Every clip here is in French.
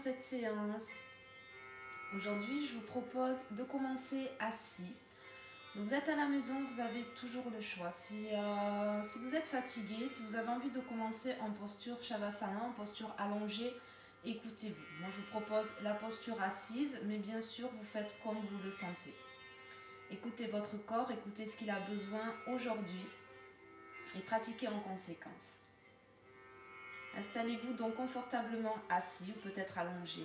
cette séance. Aujourd'hui, je vous propose de commencer assis. Donc, vous êtes à la maison, vous avez toujours le choix. Si vous êtes fatigué, si vous avez envie de commencer en posture Shavasana, en posture allongée, écoutez-vous. Moi, je vous propose la posture assise, mais bien sûr, vous faites comme vous le sentez. Écoutez votre corps, écoutez ce qu'il a besoin aujourd'hui et pratiquez en conséquence. Installez-vous donc confortablement assis ou peut-être allongé.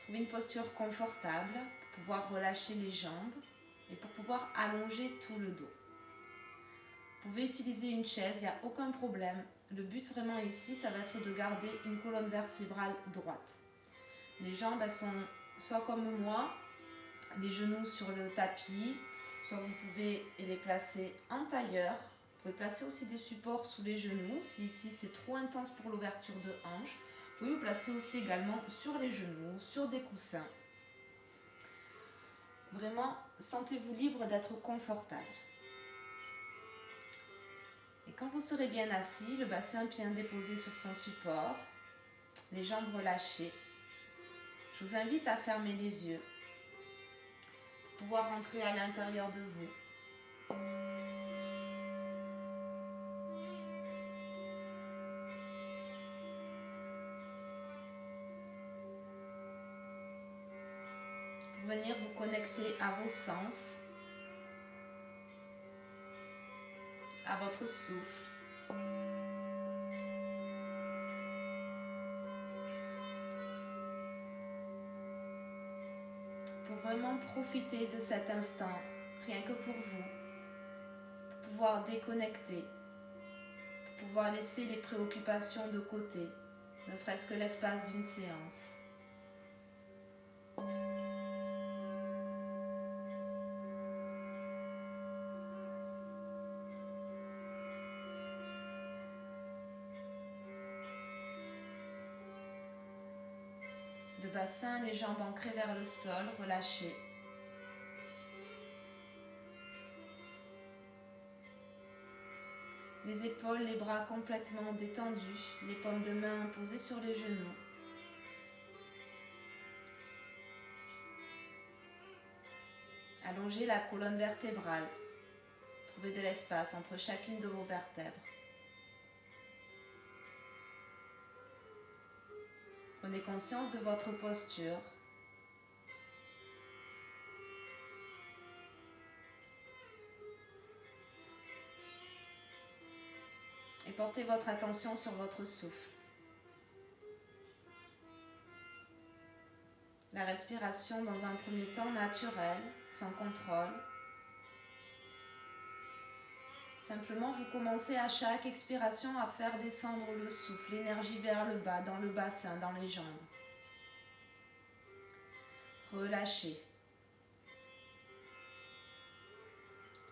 Trouvez une posture confortable pour pouvoir relâcher les jambes et pour pouvoir allonger tout le dos. Vous pouvez utiliser une chaise, il n'y a aucun problème. Le but vraiment ici, ça va être de garder une colonne vertébrale droite. Les jambes, elles sont soit comme moi, les genoux sur le tapis, soit vous pouvez les placer en tailleur. Vous pouvez placer aussi des supports sous les genoux, si ici c'est trop intense pour l'ouverture de hanche. Vous pouvez vous placer aussi également sur les genoux, sur des coussins. Vraiment, sentez-vous libre d'être confortable. Et quand vous serez bien assis, le bassin bien déposé sur son support, les jambes relâchées, je vous invite à fermer les yeux, pour pouvoir rentrer à l'intérieur de vous. Pour venir vous connecter à vos sens, à votre souffle. Pour vraiment profiter de cet instant, rien que pour vous, pour pouvoir déconnecter, pour pouvoir laisser les préoccupations de côté, ne serait-ce que l'espace d'une séance. Le bassin, les jambes ancrées vers le sol, relâchées. Les épaules, les bras complètement détendus, les paumes de main posées sur les genoux. Allongez la colonne vertébrale. Trouvez de l'espace entre chacune de vos vertèbres. Prenez conscience de votre posture. Et portez votre attention sur votre souffle. La respiration dans un premier temps naturelle, sans contrôle. Simplement, vous commencez à chaque expiration à faire descendre le souffle, l'énergie vers le bas, dans le bassin, dans les jambes. Relâchez.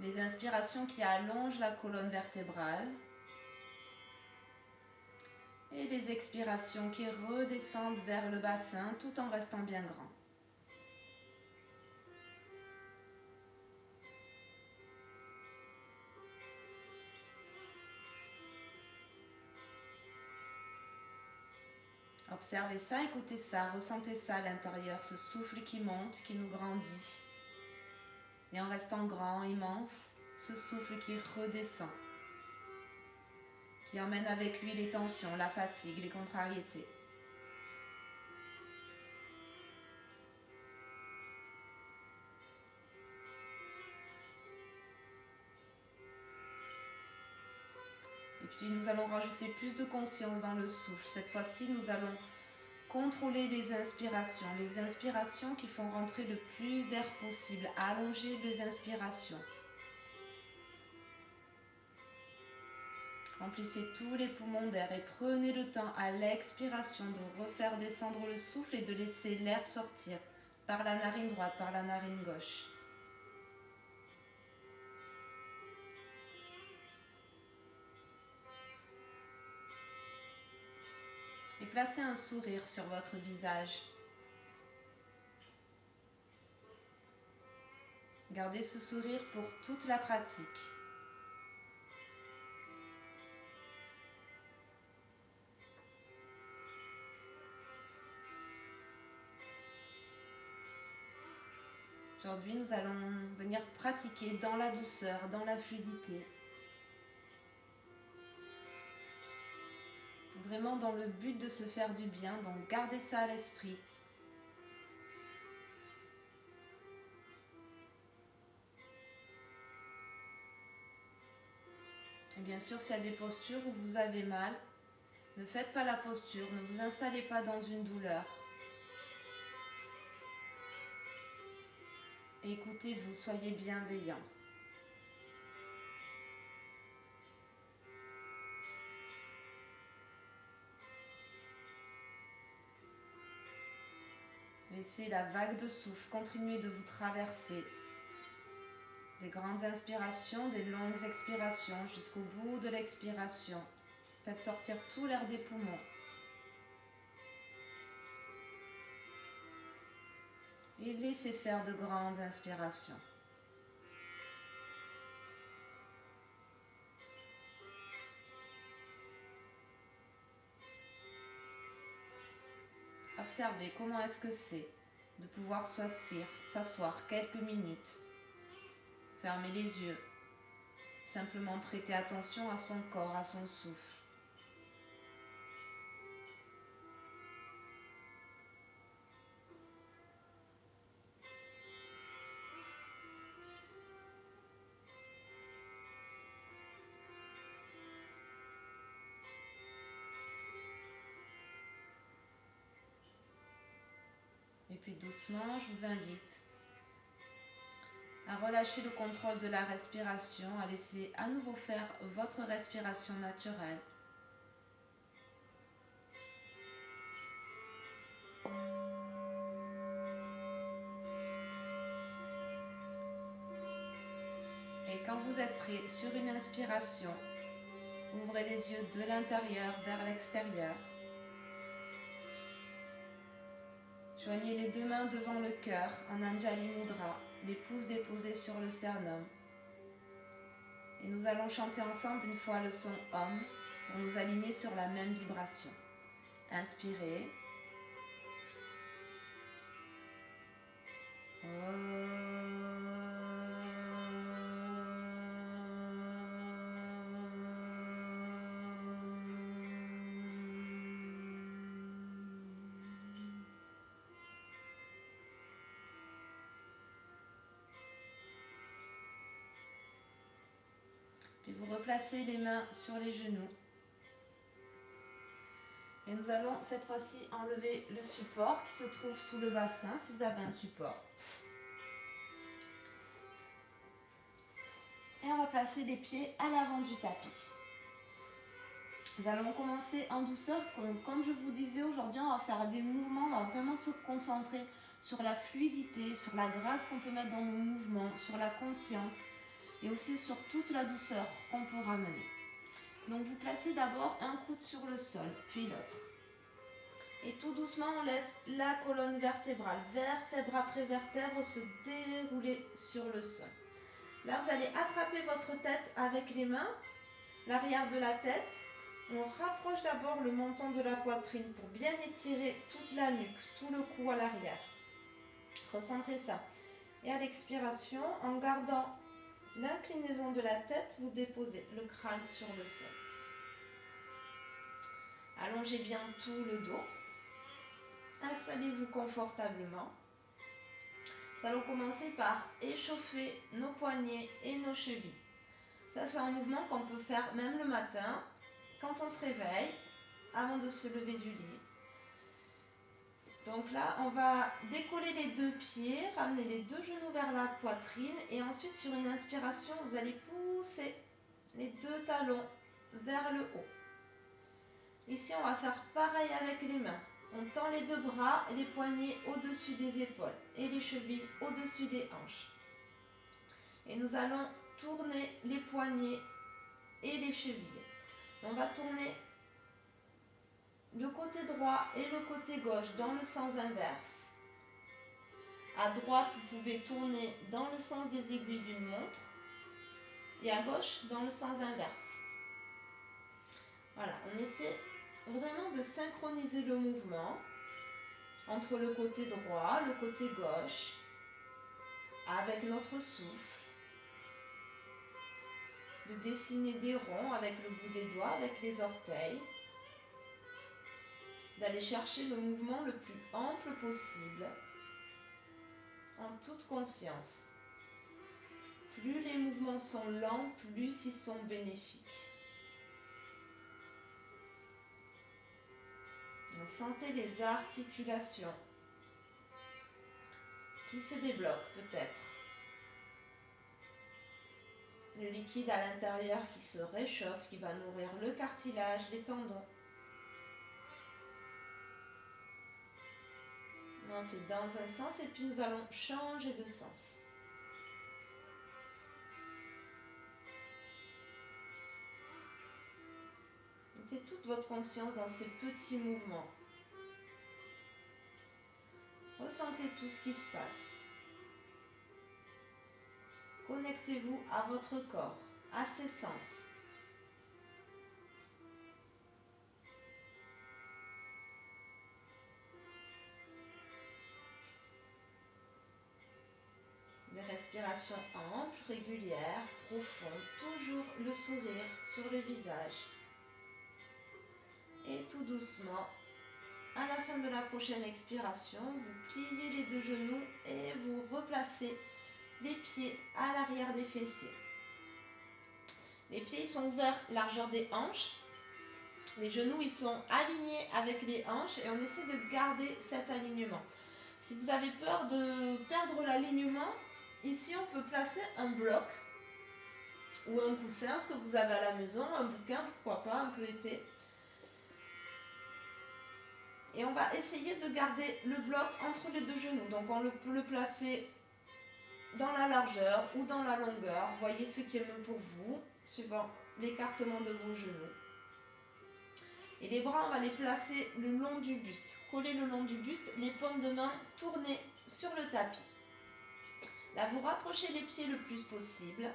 Les inspirations qui allongent la colonne vertébrale. Et les expirations qui redescendent vers le bassin tout en restant bien grand. Observez ça, écoutez ça, ressentez ça à l'intérieur, ce souffle qui monte, qui nous grandit. Et en restant grand, immense, ce souffle qui redescend, qui emmène avec lui les tensions, la fatigue, les contrariétés. Et puis nous allons rajouter plus de conscience dans le souffle. Cette fois-ci, nous allons contrôler les inspirations qui font rentrer le plus d'air possible, allonger les inspirations. Remplissez tous les poumons d'air et prenez le temps à l'expiration de refaire descendre le souffle et de laisser l'air sortir par la narine droite, par la narine gauche. Et placez un sourire sur votre visage. Gardez ce sourire pour toute la pratique. Aujourd'hui, nous allons venir pratiquer dans la douceur, dans la fluidité. Vraiment dans le but de se faire du bien, donc gardez ça à l'esprit. Et bien sûr, s'il y a des postures où vous avez mal, ne faites pas la posture, ne vous installez pas dans une douleur. Écoutez-vous, soyez bienveillant. Laissez la vague de souffle continuer de vous traverser. Des grandes inspirations, des longues expirations jusqu'au bout de l'expiration. Faites sortir tout l'air des poumons. Et laissez faire de grandes inspirations. Observez comment est-ce que c'est de pouvoir s'asseoir quelques minutes. Fermez les yeux. Simplement prêtez attention à son corps, à son souffle. Et puis doucement, je vous invite à relâcher le contrôle de la respiration, à laisser à nouveau faire votre respiration naturelle. Et quand vous êtes prêt, sur une inspiration, ouvrez les yeux de l'intérieur vers l'extérieur. Joignez les deux mains devant le cœur en Anjali Mudra, les pouces déposés sur le sternum. Et nous allons chanter ensemble une fois le son Om pour nous aligner sur la même vibration. Inspirez. Puis vous replacez les mains sur les genoux. Et nous allons cette fois-ci enlever le support qui se trouve sous le bassin, si vous avez un support. Et on va placer les pieds à l'avant du tapis. Nous allons commencer en douceur. Comme je vous disais, aujourd'hui, on va faire des mouvements. On va vraiment se concentrer sur la fluidité, sur la grâce qu'on peut mettre dans nos mouvements, sur la conscience et aussi sur toute la douceur qu'on peut ramener. Donc vous placez d'abord un coude sur le sol, puis l'autre. Et tout doucement, on laisse la colonne vertébrale, vertèbre après vertèbre, se dérouler sur le sol. Là, vous allez attraper votre tête avec les mains, l'arrière de la tête. On rapproche d'abord le menton de la poitrine pour bien étirer toute la nuque, tout le cou à l'arrière. Ressentez ça. Et à l'expiration, en gardant l'inclinaison de la tête, vous déposez le crâne sur le sol. Allongez bien tout le dos. Installez-vous confortablement. Nous allons commencer par échauffer nos poignets et nos chevilles. Ça, c'est un mouvement qu'on peut faire même le matin, quand on se réveille, avant de se lever du lit. Donc là, on va décoller les deux pieds, ramener les deux genoux vers la poitrine et ensuite, sur une inspiration, vous allez pousser les deux talons vers le haut. Ici, on va faire pareil avec les mains. On tend les deux bras et les poignets au-dessus des épaules et les chevilles au-dessus des hanches. Et nous allons tourner les poignets et les chevilles. On va tourner le côté droit et le côté gauche dans le sens inverse. À droite, vous pouvez tourner dans le sens des aiguilles d'une montre et à gauche dans le sens inverse. Voilà, on essaie vraiment de synchroniser le mouvement entre le côté droit, le côté gauche. avec notre souffle, de dessiner des ronds avec le bout des doigts, avec les orteils, d'aller chercher le mouvement le plus ample possible, en toute conscience. Plus les mouvements sont lents, plus ils sont bénéfiques. Sentez les articulations qui se débloquent peut-être. Le liquide à l'intérieur qui se réchauffe, qui va nourrir le cartilage, les tendons. On fait dans un sens et puis nous allons changer de sens. Mettez toute votre conscience dans ces petits mouvements. Ressentez tout ce qui se passe. Connectez-vous à votre corps, à ses sens. Des respirations amples, régulières, profondes, toujours le sourire sur le visage. Et tout doucement, à la fin de la prochaine expiration, vous pliez les deux genoux et vous replacez les pieds à l'arrière des fessiers. Les pieds ils sont ouverts largeur des hanches. Les genoux ils sont alignés avec les hanches et on essaie de garder cet alignement. Si vous avez peur de perdre l'alignement, ici on peut placer un bloc ou un coussin, ce que vous avez à la maison, un bouquin, pourquoi pas, un peu épais. Et on va essayer de garder le bloc entre les deux genoux. Donc on peut le placer dans la largeur ou dans la longueur. Voyez ce qui est mieux pour vous, suivant l'écartement de vos genoux. Et les bras, on va les placer le long du buste. Coller le long du buste, les paumes de main tournées sur le tapis. Là, vous rapprochez les pieds le plus possible.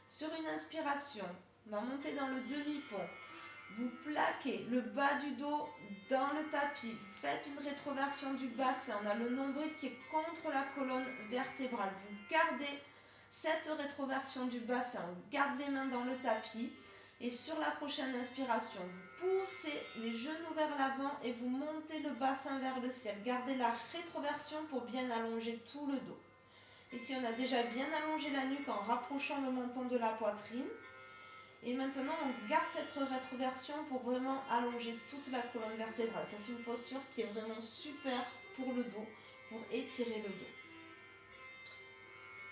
Sur une inspiration, on va monter dans le demi-pont. Vous plaquez le bas du dos dans le tapis. Faites une rétroversion du bassin. On a le nombril qui est contre la colonne vertébrale. Vous gardez cette rétroversion du bassin. On garde les mains dans le tapis. Et sur la prochaine inspiration, vous poussez les genoux vers l'avant et vous montez le bassin vers le ciel. Gardez la rétroversion pour bien allonger tout le dos. Ici, on a déjà bien allongé la nuque en rapprochant le menton de la poitrine. Et maintenant, on garde cette rétroversion pour vraiment allonger toute la colonne vertébrale. Ça, c'est une posture qui est vraiment super pour le dos, pour étirer le dos.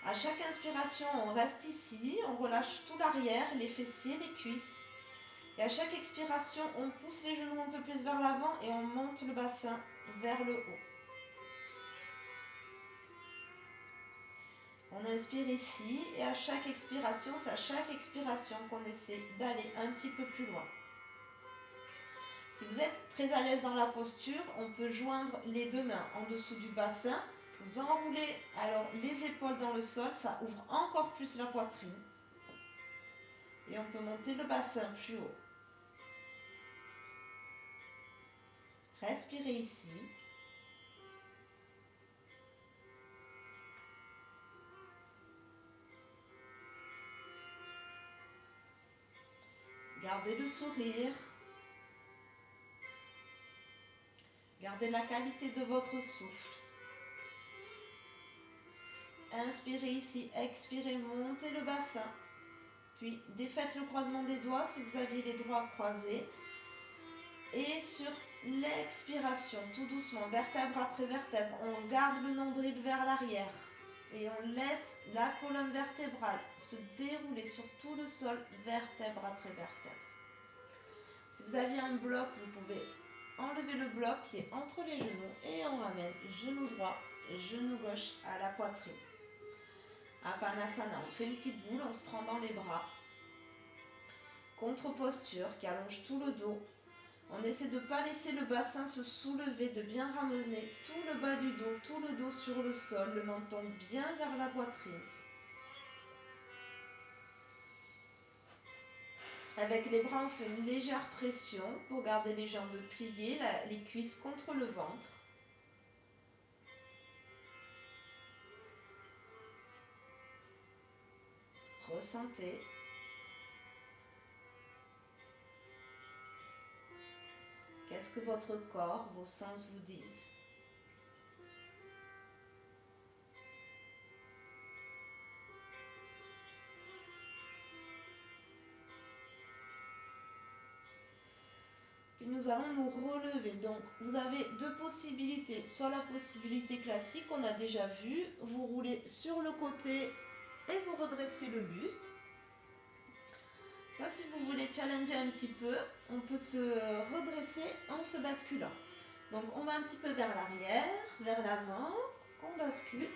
À chaque inspiration, on reste ici, on relâche tout l'arrière, les fessiers, les cuisses. Et à chaque expiration, on pousse les genoux un peu plus vers l'avant et on monte le bassin vers le haut. On inspire ici et à chaque expiration, c'est à chaque expiration qu'on essaie d'aller un petit peu plus loin. Si vous êtes très à l'aise dans la posture, on peut joindre les deux mains en dessous du bassin. Vous enroulez alors les épaules dans le sol, ça ouvre encore plus la poitrine. Et on peut monter le bassin plus haut. Respirez ici. Gardez le sourire. Gardez la qualité de votre souffle. Inspirez ici, expirez, montez le bassin. Puis défaites le croisement des doigts si vous aviez les doigts croisés. Et sur l'expiration, tout doucement, vertèbre après vertèbre, on garde le nombril vers l'arrière. Et on laisse la colonne vertébrale se dérouler sur tout le sol, vertèbre après vertèbre. Si vous aviez un bloc, vous pouvez enlever le bloc qui est entre les genoux et on ramène genou droit, genou gauche à la poitrine. Apanasana, on fait une petite boule, on se prend dans les bras. Contre-posture qui allonge tout le dos. On essaie de ne pas laisser le bassin se soulever, de bien ramener tout le bas du dos, tout le dos sur le sol, le menton bien vers la poitrine. Avec les bras, on fait une légère pression pour garder les jambes pliées, les cuisses contre le ventre. Ressentez. Qu'est-ce que votre corps, vos sens vous disent? Puis nous allons nous relever. Donc vous avez deux possibilités. Soit la possibilité classique qu'on a déjà vue, vous roulez sur le côté et vous redressez le buste. Soit si vous voulez challenger un petit peu, on peut se redresser en se basculant. Donc on va un petit peu vers l'arrière, vers l'avant, on bascule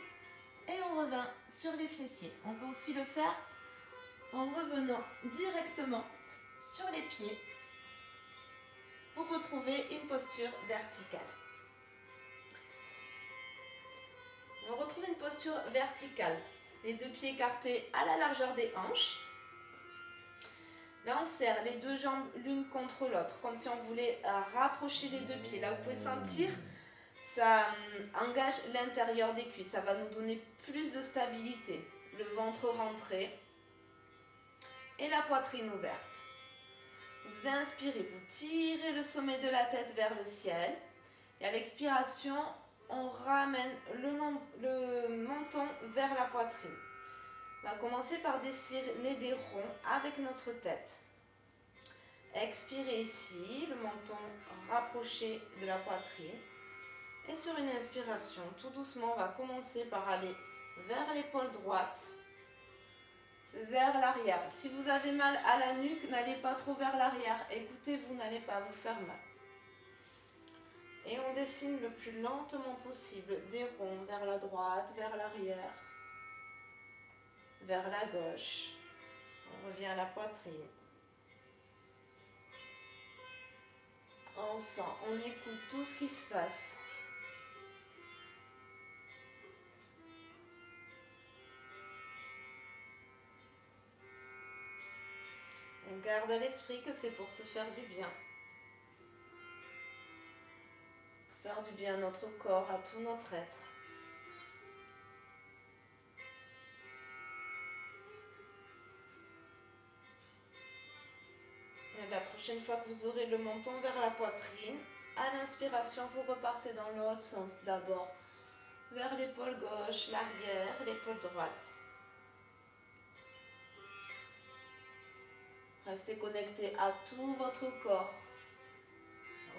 et on revient sur les fessiers. On peut aussi le faire en revenant directement sur les pieds pour retrouver une posture verticale. On retrouve une posture verticale, les deux pieds écartés à la largeur des hanches. Là, on serre les deux jambes l'une contre l'autre, comme si on voulait rapprocher les deux pieds. Là, vous pouvez sentir, ça engage l'intérieur des cuisses. Ça va nous donner plus de stabilité. Le ventre rentré et la poitrine ouverte. Vous inspirez, vous tirez le sommet de la tête vers le ciel. Et à l'expiration, on ramène le menton vers la poitrine. On va commencer par dessiner des ronds avec notre tête. Expirez ici, le menton rapproché de la poitrine. Et sur une inspiration, tout doucement, on va commencer par aller vers l'épaule droite, vers l'arrière. Si vous avez mal à la nuque, n'allez pas trop vers l'arrière. Écoutez, vous n'allez pas vous faire mal. Et on dessine le plus lentement possible des ronds vers la droite, vers l'arrière, vers la gauche. On revient à la poitrine. On sent, on écoute tout ce qui se passe. On garde à l'esprit que c'est pour se faire du bien. Faire du bien à notre corps, à tout notre être. Et la prochaine fois que vous aurez le menton vers la poitrine, à l'inspiration, vous repartez dans l'autre sens. D'abord vers l'épaule gauche, l'arrière, l'épaule droite. Restez connecté à tout votre corps.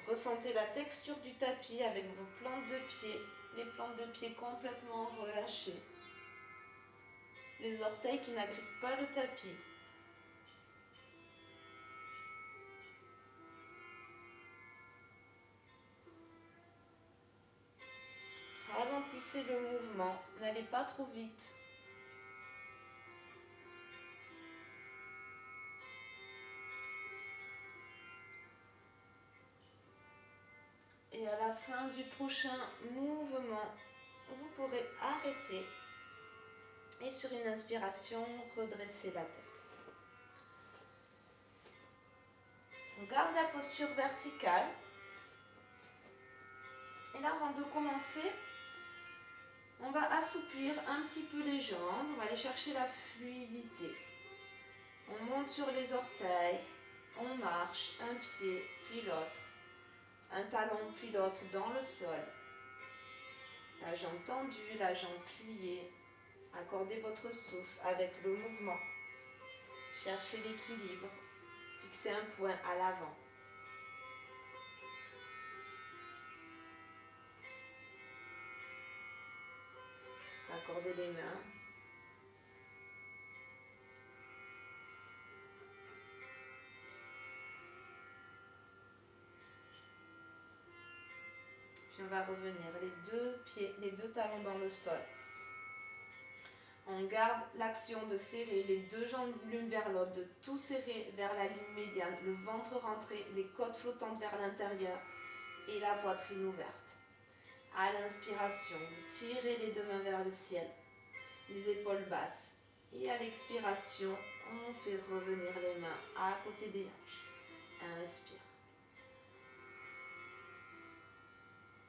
Ressentez la texture du tapis avec vos plantes de pied, les plantes de pied complètement relâchées. Les orteils qui n'agrippent pas le tapis. Ralentissez le mouvement, n'allez pas trop vite. Et à la fin du prochain mouvement, vous pourrez arrêter et sur une inspiration, redresser la tête. On garde la posture verticale. Et là, avant de commencer, on va assouplir un petit peu les jambes. On va aller chercher la fluidité. On monte sur les orteils. On marche un pied puis l'autre. Un talon puis l'autre dans le sol. La jambe tendue, la jambe pliée. Accordez votre souffle avec le mouvement. Cherchez l'équilibre. Fixez un point à l'avant. Accordez les mains. Puis on va revenir les deux pieds, les deux talons dans le sol. On garde l'action de serrer les deux jambes l'une vers l'autre, de tout serrer vers la ligne médiane, le ventre rentré, les côtes flottantes vers l'intérieur et la poitrine ouverte. À l'inspiration, vous tirez les deux mains vers le ciel, les épaules basses. Et à l'expiration, on fait revenir les mains à côté des hanches. Inspire.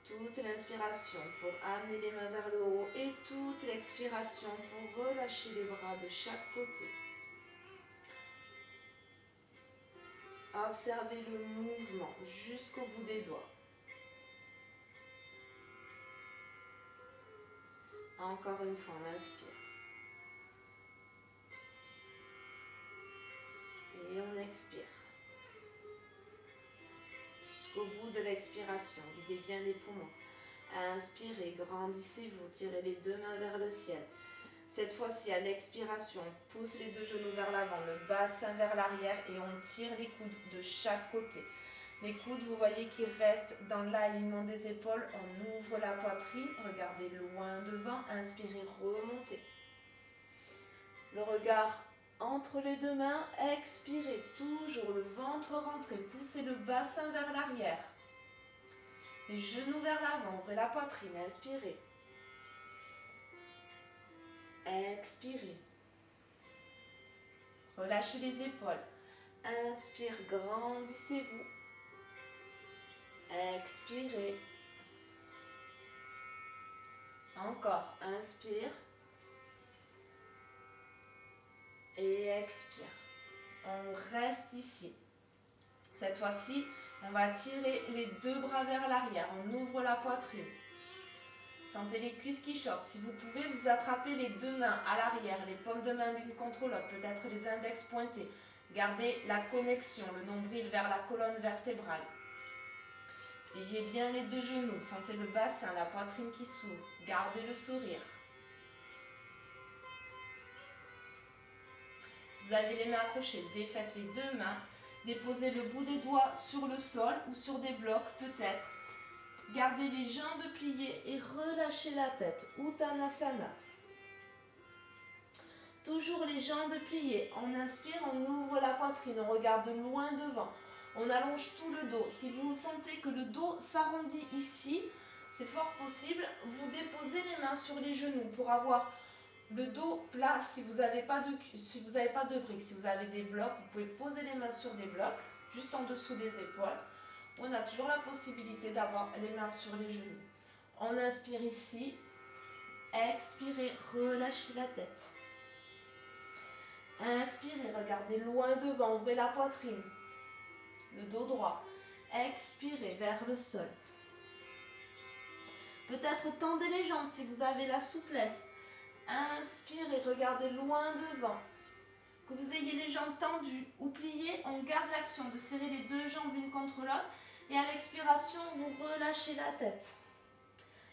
Toute l'inspiration pour amener les mains vers le haut et toute l'expiration pour relâcher les bras de chaque côté. Observez le mouvement jusqu'au bout des doigts. Encore une fois, on inspire. Et on expire. Jusqu'au bout de l'expiration, videz bien les poumons. Inspirez, grandissez-vous, tirez les deux mains vers le ciel. Cette fois-ci, à l'expiration, on pousse les deux genoux vers l'avant, le bassin vers l'arrière et on tire les coudes de chaque côté. Les coudes, vous voyez qu'ils restent dans l'alignement des épaules. On ouvre la poitrine, regardez loin devant, inspirez, remontez. Le regard entre les deux mains, expirez, toujours le ventre rentré, poussez le bassin vers l'arrière. Les genoux vers l'avant, ouvrez la poitrine, inspirez. Expirez. Relâchez les épaules. Inspire, grandissez-vous. Expirez. Encore, inspire. Et expire. On reste ici. Cette fois-ci, on va tirer les deux bras vers l'arrière. On ouvre la poitrine. Sentez les cuisses qui chauffent. Si vous pouvez, vous attrapez les deux mains à l'arrière, les paumes de main l'une contre l'autre, peut-être les index pointés. Gardez la connexion, le nombril vers la colonne vertébrale. Ayez bien les deux genoux. Sentez le bassin, la poitrine qui s'ouvre. Gardez le sourire. Si vous avez les mains accrochées, défaites les deux mains. Déposez le bout des doigts sur le sol ou sur des blocs peut-être. Gardez les jambes pliées et relâchez la tête. Uttanasana. Toujours les jambes pliées. On inspire, on ouvre la poitrine, on regarde loin devant. On allonge tout le dos. Si vous sentez que le dos s'arrondit ici, c'est fort possible, vous déposez les mains sur les genoux pour avoir le dos plat. Si vous n'avez pas de briques, si vous avez des blocs, vous pouvez poser les mains sur des blocs, juste en dessous des épaules. On a toujours la possibilité d'avoir les mains sur les genoux. On inspire ici, expirez, relâchez la tête. Inspirez, regardez loin devant, ouvrez la poitrine, le dos droit. Expirez vers le sol. Peut-être tendez les jambes si vous avez la souplesse. Inspirez, regardez loin devant. Que vous ayez les jambes tendues ou pliées, on garde l'action de serrer les deux jambes l'une contre l'autre. Et à l'expiration, vous relâchez la tête.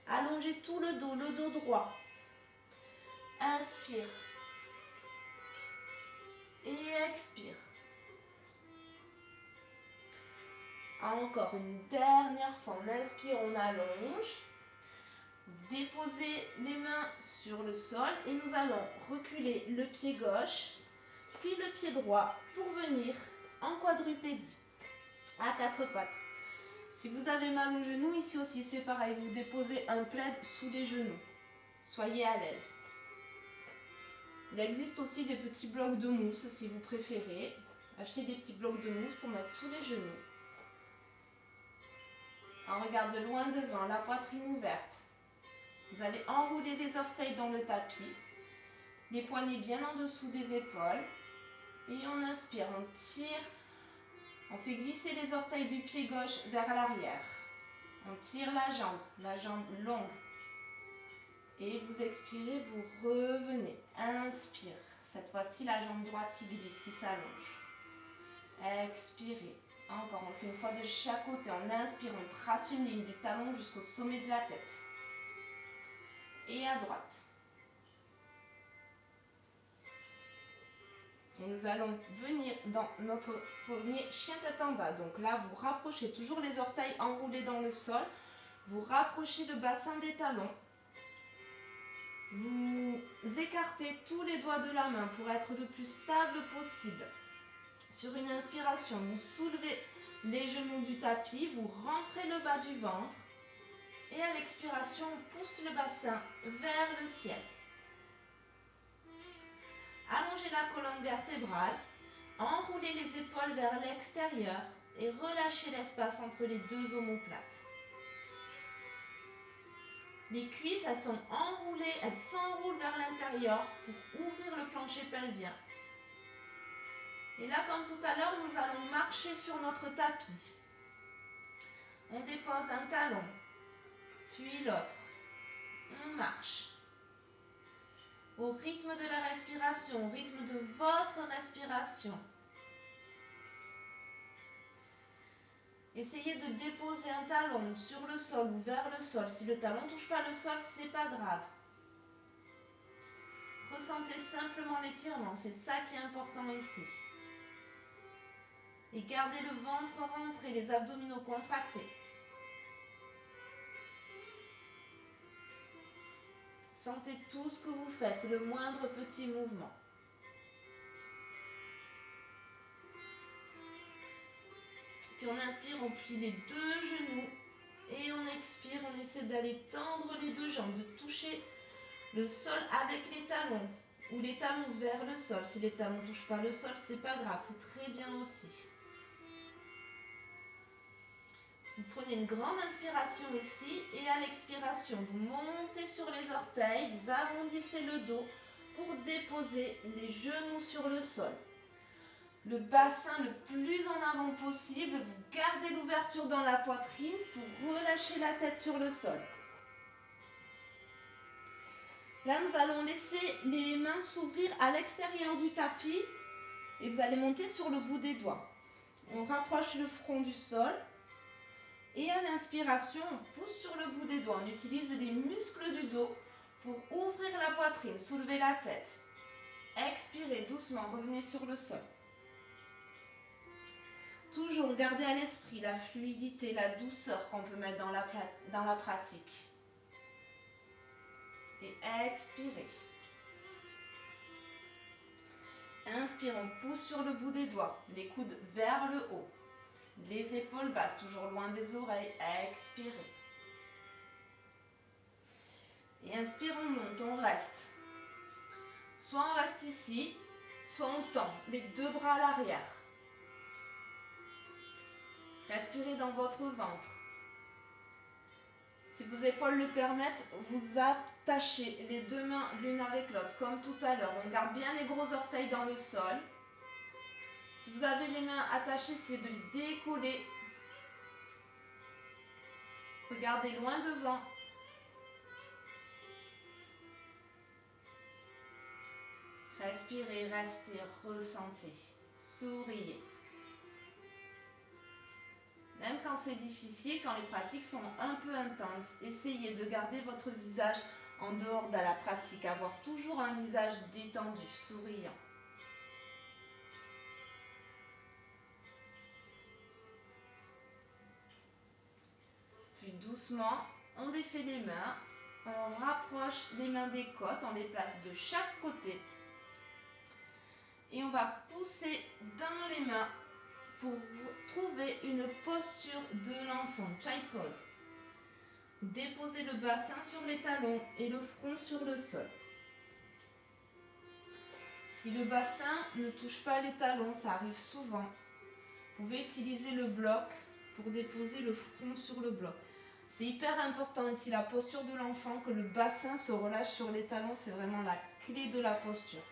Allongez tout le dos droit. Inspire. Et expire. Encore une dernière fois, on inspire, on allonge. Vous déposez les mains sur le sol et nous allons reculer le pied gauche, puis le pied droit pour venir en quadrupédie, à quatre pattes. Si vous avez mal aux genoux, ici aussi c'est pareil, vous déposez un plaid sous les genoux. Soyez à l'aise. Il existe aussi des petits blocs de mousse si vous préférez. Achetez des petits blocs de mousse pour mettre sous les genoux. On regarde loin devant, la poitrine ouverte. Vous allez enrouler les orteils dans le tapis. Les poignets bien en dessous des épaules. Et on inspire, on tire. On fait glisser les orteils du pied gauche vers l'arrière. On tire la jambe longue. Et vous expirez, vous revenez. Inspire. Cette fois-ci, la jambe droite qui glisse, qui s'allonge. Expirez. Encore, on fait une fois de chaque côté. On inspire, on trace une ligne du talon jusqu'au sommet de la tête. Et à droite. Et nous allons venir dans notre premier chien tête en bas. Donc là, vous rapprochez toujours les orteils enroulés dans le sol. Vous rapprochez le bassin des talons. Vous écartez tous les doigts de la main pour être le plus stable possible. Sur une inspiration, vous soulevez les genoux du tapis, vous rentrez le bas du ventre. Et à l'expiration, on pousse le bassin vers le ciel. Allongez la colonne vertébrale, enroulez les épaules vers l'extérieur et relâchez l'espace entre les deux omoplates. Les cuisses, elles sont enroulées, elles s'enroulent vers l'intérieur pour ouvrir le plancher pelvien. Et là, comme tout à l'heure, nous allons marcher sur notre tapis. On dépose un talon, puis l'autre. On marche. Au rythme de la respiration, au rythme de votre respiration. Essayez de déposer un talon sur le sol ou vers le sol. Si le talon ne touche pas le sol, c'est pas grave. Ressentez simplement l'étirement, c'est ça qui est important ici. Et gardez le ventre rentré, les abdominaux contractés. Sentez tout ce que vous faites, le moindre petit mouvement. Puis on inspire, on plie les deux genoux. Et on expire, on essaie d'aller tendre les deux jambes, de toucher le sol avec les talons. Ou les talons vers le sol. Si les talons ne touchent pas le sol, c'est pas grave, c'est très bien aussi. Vous prenez une grande inspiration ici et à l'expiration, vous montez sur les orteils, vous arrondissez le dos pour déposer les genoux sur le sol. Le bassin le plus en avant possible, vous gardez l'ouverture dans la poitrine pour relâcher la tête sur le sol. Là, nous allons laisser les mains s'ouvrir à l'extérieur du tapis et vous allez monter sur le bout des doigts. On rapproche le front du sol. Et à l'inspiration, on pousse sur le bout des doigts. On utilise les muscles du dos pour ouvrir la poitrine, soulever la tête. Expirez doucement, revenez sur le sol. Toujours gardez à l'esprit la fluidité, la douceur qu'on peut mettre dans la pratique. Et expirez. Inspire, on pousse sur le bout des doigts, les coudes vers le haut. Les épaules basses, toujours loin des oreilles. Expirez. Et inspire, on monte, on reste. Soit on reste ici, soit on tend les deux bras à l'arrière. Respirez dans votre ventre. Si vos épaules le permettent, vous attachez les deux mains l'une avec l'autre, comme tout à l'heure. On garde bien les gros orteils dans le sol. Si vous avez les mains attachées, essayez de les décoller. Regardez loin devant. Respirez, restez, ressentez, souriez. Même quand c'est difficile, quand les pratiques sont un peu intenses, essayez de garder votre visage en dehors de la pratique, avoir toujours un visage détendu, souriant. Puis doucement, on défait les mains, on rapproche les mains des côtes, on les place de chaque côté. Et on va pousser dans les mains pour trouver une posture de l'enfant, Chai Pose. Déposez le bassin sur les talons et le front sur le sol. Si le bassin ne touche pas les talons, ça arrive souvent, vous pouvez utiliser le bloc pour déposer le front sur le bloc. C'est hyper important ici, la posture de l'enfant, que le bassin se relâche sur les talons, c'est vraiment la clé de la posture.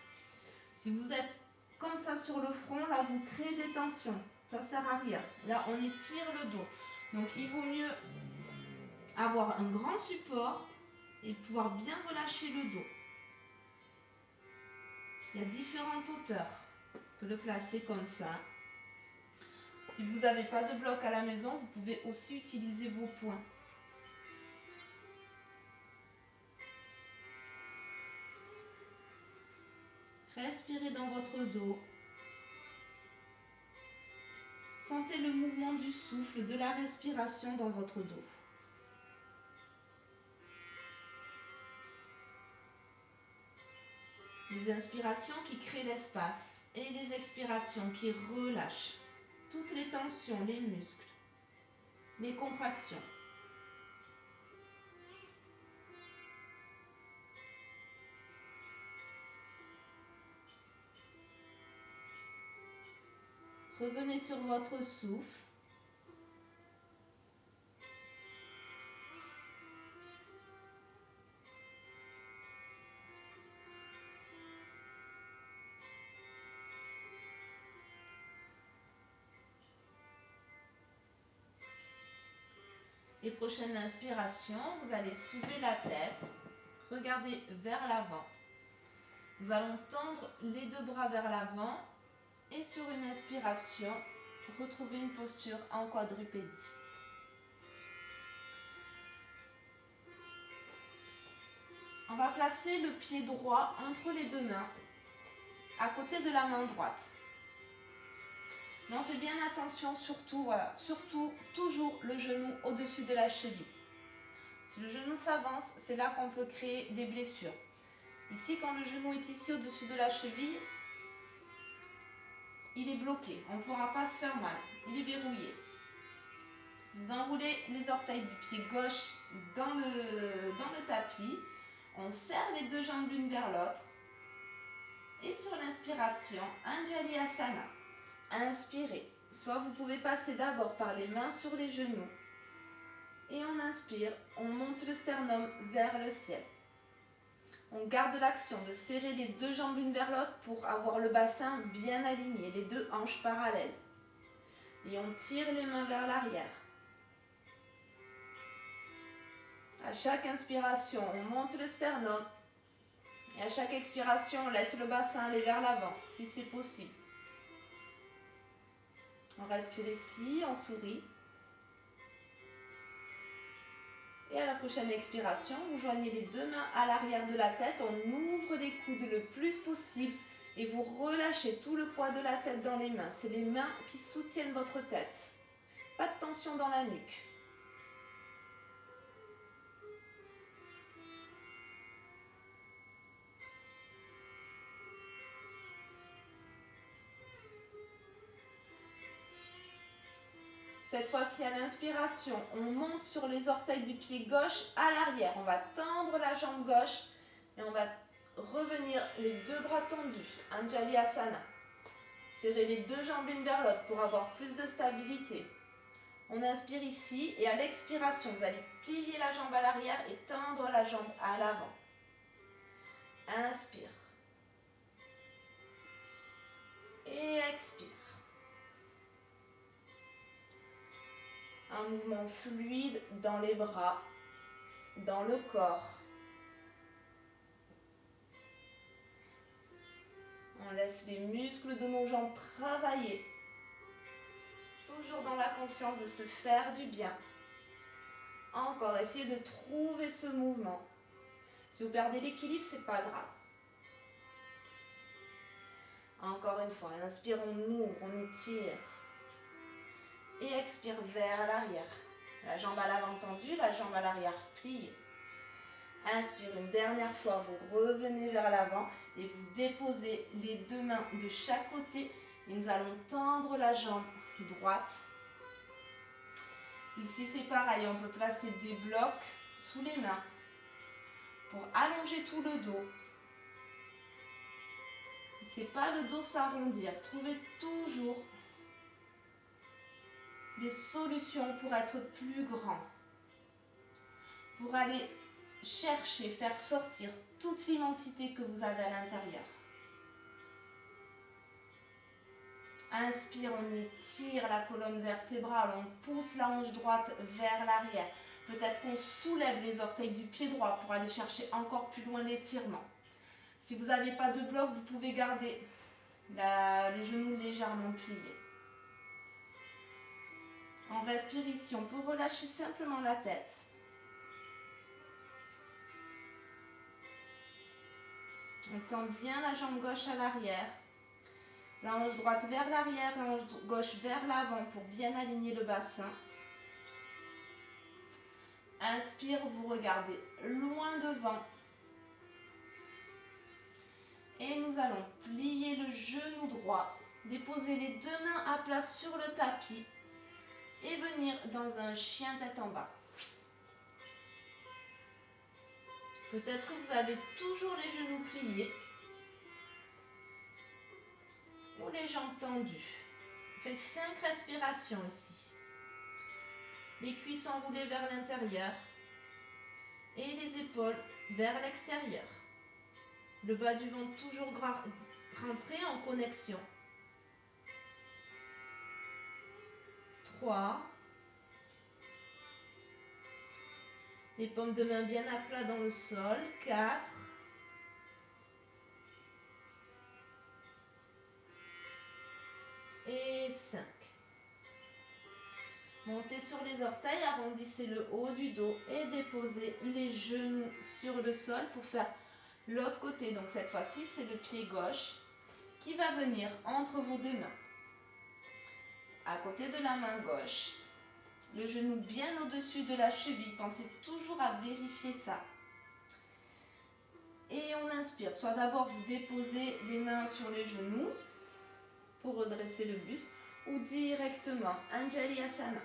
Si vous êtes comme ça sur le front, là vous créez des tensions, ça ne sert à rien. Là on étire le dos. Donc il vaut mieux avoir un grand support et pouvoir bien relâcher le dos. Il y a différentes hauteurs. On peut le placer comme ça. Si vous n'avez pas de bloc à la maison, vous pouvez aussi utiliser vos poings. Respirez dans votre dos. Sentez le mouvement du souffle, de la respiration dans votre dos. Les inspirations qui créent l'espace et les expirations qui relâchent toutes les tensions, les muscles, les contractions. Revenez sur votre souffle. Et prochaine inspiration, vous allez soulever la tête, regarder vers l'avant. Nous allons tendre les deux bras vers l'avant et sur une inspiration, retrouver une posture en quadrupédie. On va placer le pied droit entre les deux mains, à côté de la main droite. Mais on fait bien attention, surtout toujours le genou au-dessus de la cheville. Si le genou s'avance, c'est là qu'on peut créer des blessures. Ici, quand le genou est ici au-dessus de la cheville, il est bloqué, on ne pourra pas se faire mal, il est verrouillé. Vous enroulez les orteils du pied gauche dans le tapis, on serre les deux jambes l'une vers l'autre et sur l'inspiration, Anjali Asana. Inspirez, soit vous pouvez passer d'abord par les mains sur les genoux et on inspire, on monte le sternum vers le ciel. On garde l'action de serrer les deux jambes l'une vers l'autre pour avoir le bassin bien aligné, les deux hanches parallèles. Et on tire les mains vers l'arrière. À chaque inspiration, on monte le sternum. Et à chaque expiration, on laisse le bassin aller vers l'avant, si c'est possible. On respire ici, on sourit. Et à la prochaine expiration, vous joignez les deux mains à l'arrière de la tête, on ouvre les coudes le plus possible et vous relâchez tout le poids de la tête dans les mains. C'est les mains qui soutiennent votre tête. Pas de tension dans la nuque. Cette fois-ci, à l'inspiration, on monte sur les orteils du pied gauche à l'arrière. On va tendre la jambe gauche et on va revenir les deux bras tendus. Anjali Asana. Serrez les deux jambes l'une vers l'autre pour avoir plus de stabilité. On inspire ici et à l'expiration, vous allez plier la jambe à l'arrière et tendre la jambe à l'avant. Inspire. Et expire. Un mouvement fluide dans les bras, dans le corps. On laisse les muscles de nos jambes travailler. Toujours dans la conscience de se faire du bien. Encore, essayez de trouver ce mouvement. Si vous perdez l'équilibre, c'est pas grave. Encore une fois, inspire, on ouvre, on étire. Et expire vers l'arrière. La jambe à l'avant tendue, la jambe à l'arrière pliée. Inspire une dernière fois, vous revenez vers l'avant et vous déposez les deux mains de chaque côté et nous allons tendre la jambe droite. Ici c'est pareil, on peut placer des blocs sous les mains pour allonger tout le dos. C'est pas le dos s'arrondir, trouvez toujours des solutions pour être plus grand, pour aller chercher, faire sortir toute l'immensité que vous avez à l'intérieur. Inspire, on étire la colonne vertébrale, on pousse la hanche droite vers l'arrière. Peut-être qu'on soulève les orteils du pied droit pour aller chercher encore plus loin l'étirement. Si vous n'avez pas de bloc, vous pouvez garder les genoux légèrement pliés. On respire ici, on peut relâcher simplement la tête. On tend bien la jambe gauche à l'arrière. La hanche droite vers l'arrière, la hanche gauche vers l'avant pour bien aligner le bassin. Inspire, vous regardez loin devant. Et nous allons plier le genou droit, déposer les deux mains à plat sur le tapis et venir dans un chien tête en bas. Peut-être que vous avez toujours les genoux pliés ou les jambes tendues. Faites 5 respirations ici. Les cuisses enroulées vers l'intérieur et les épaules vers l'extérieur. Le bas du ventre toujours rentré en connexion. 3, Les paumes de main bien à plat dans le sol. 4. Et 5. Montez sur les orteils, arrondissez le haut du dos et déposez les genoux sur le sol pour faire l'autre côté. Donc cette fois-ci, c'est le pied gauche qui va venir entre vos deux mains. À côté de la main gauche, le genou bien au-dessus de la cheville. Pensez toujours à vérifier ça. Et on inspire. Soit d'abord vous déposez les mains sur les genoux pour redresser le buste ou directement Anjali-asana.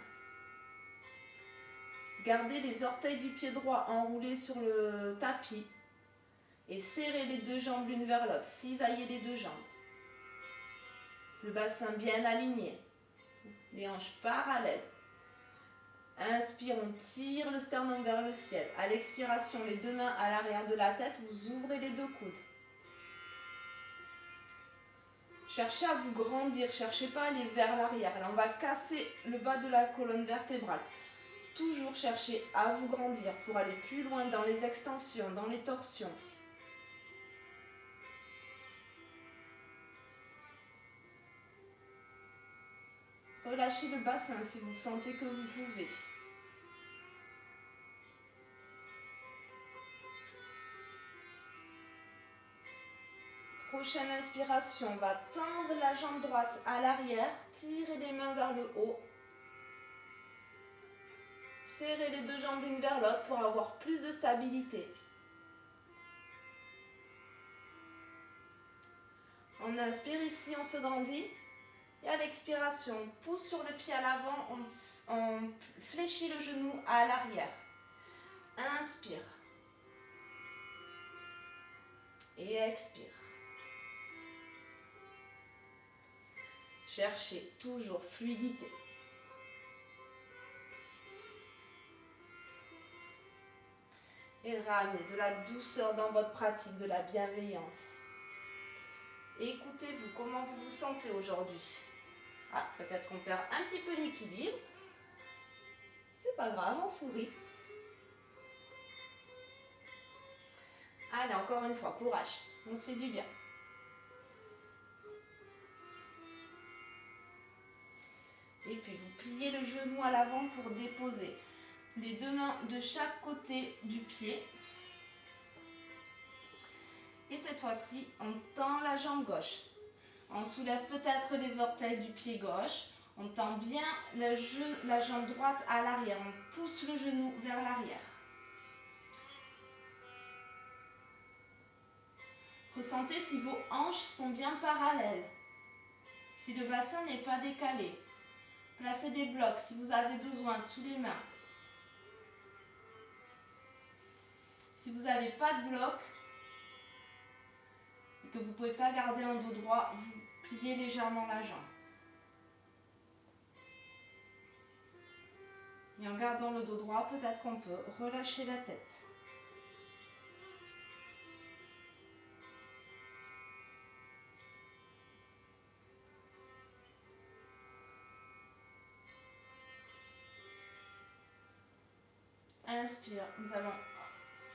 Gardez les orteils du pied droit enroulés sur le tapis et serrez les deux jambes l'une vers l'autre. Cisaillez les deux jambes. Le bassin bien aligné. Les hanches parallèles. Inspire, on tire le sternum vers le ciel. À l'expiration, les deux mains à l'arrière de la tête, vous ouvrez les deux coudes. Cherchez à vous grandir, cherchez pas à aller vers l'arrière. Là, on va casser le bas de la colonne vertébrale. Toujours chercher à vous grandir pour aller plus loin dans les extensions, dans les torsions. Relâchez le bassin si vous sentez que vous pouvez. Prochaine inspiration, on va tendre la jambe droite à l'arrière, tirer les mains vers le haut. Serrez les deux jambes l'une vers l'autre pour avoir plus de stabilité. On inspire ici, on se grandit. Et à l'expiration, on pousse sur le pied à l'avant, on fléchit le genou à l'arrière. Inspire. Et expire. Cherchez toujours fluidité. Et ramenez de la douceur dans votre pratique, de la bienveillance. Écoutez-vous, comment vous vous sentez aujourd'hui? Ah, peut-être qu'on perd un petit peu l'équilibre. C'est pas grave, on sourit. Allez, encore une fois, courage. On se fait du bien. Et puis, vous pliez le genou à l'avant pour déposer les deux mains de chaque côté du pied. Et cette fois-ci, on tend la jambe gauche. On soulève peut-être les orteils du pied gauche. On tend bien la jambe droite à l'arrière. On pousse le genou vers l'arrière. Ressentez si vos hanches sont bien parallèles. Si le bassin n'est pas décalé. Placez des blocs si vous avez besoin sous les mains. Si vous n'avez pas de bloc et que vous ne pouvez pas garder un dos droit, vous pliez légèrement la jambe. Et en gardant le dos droit, peut-être qu'on peut relâcher la tête. Inspire, nous allons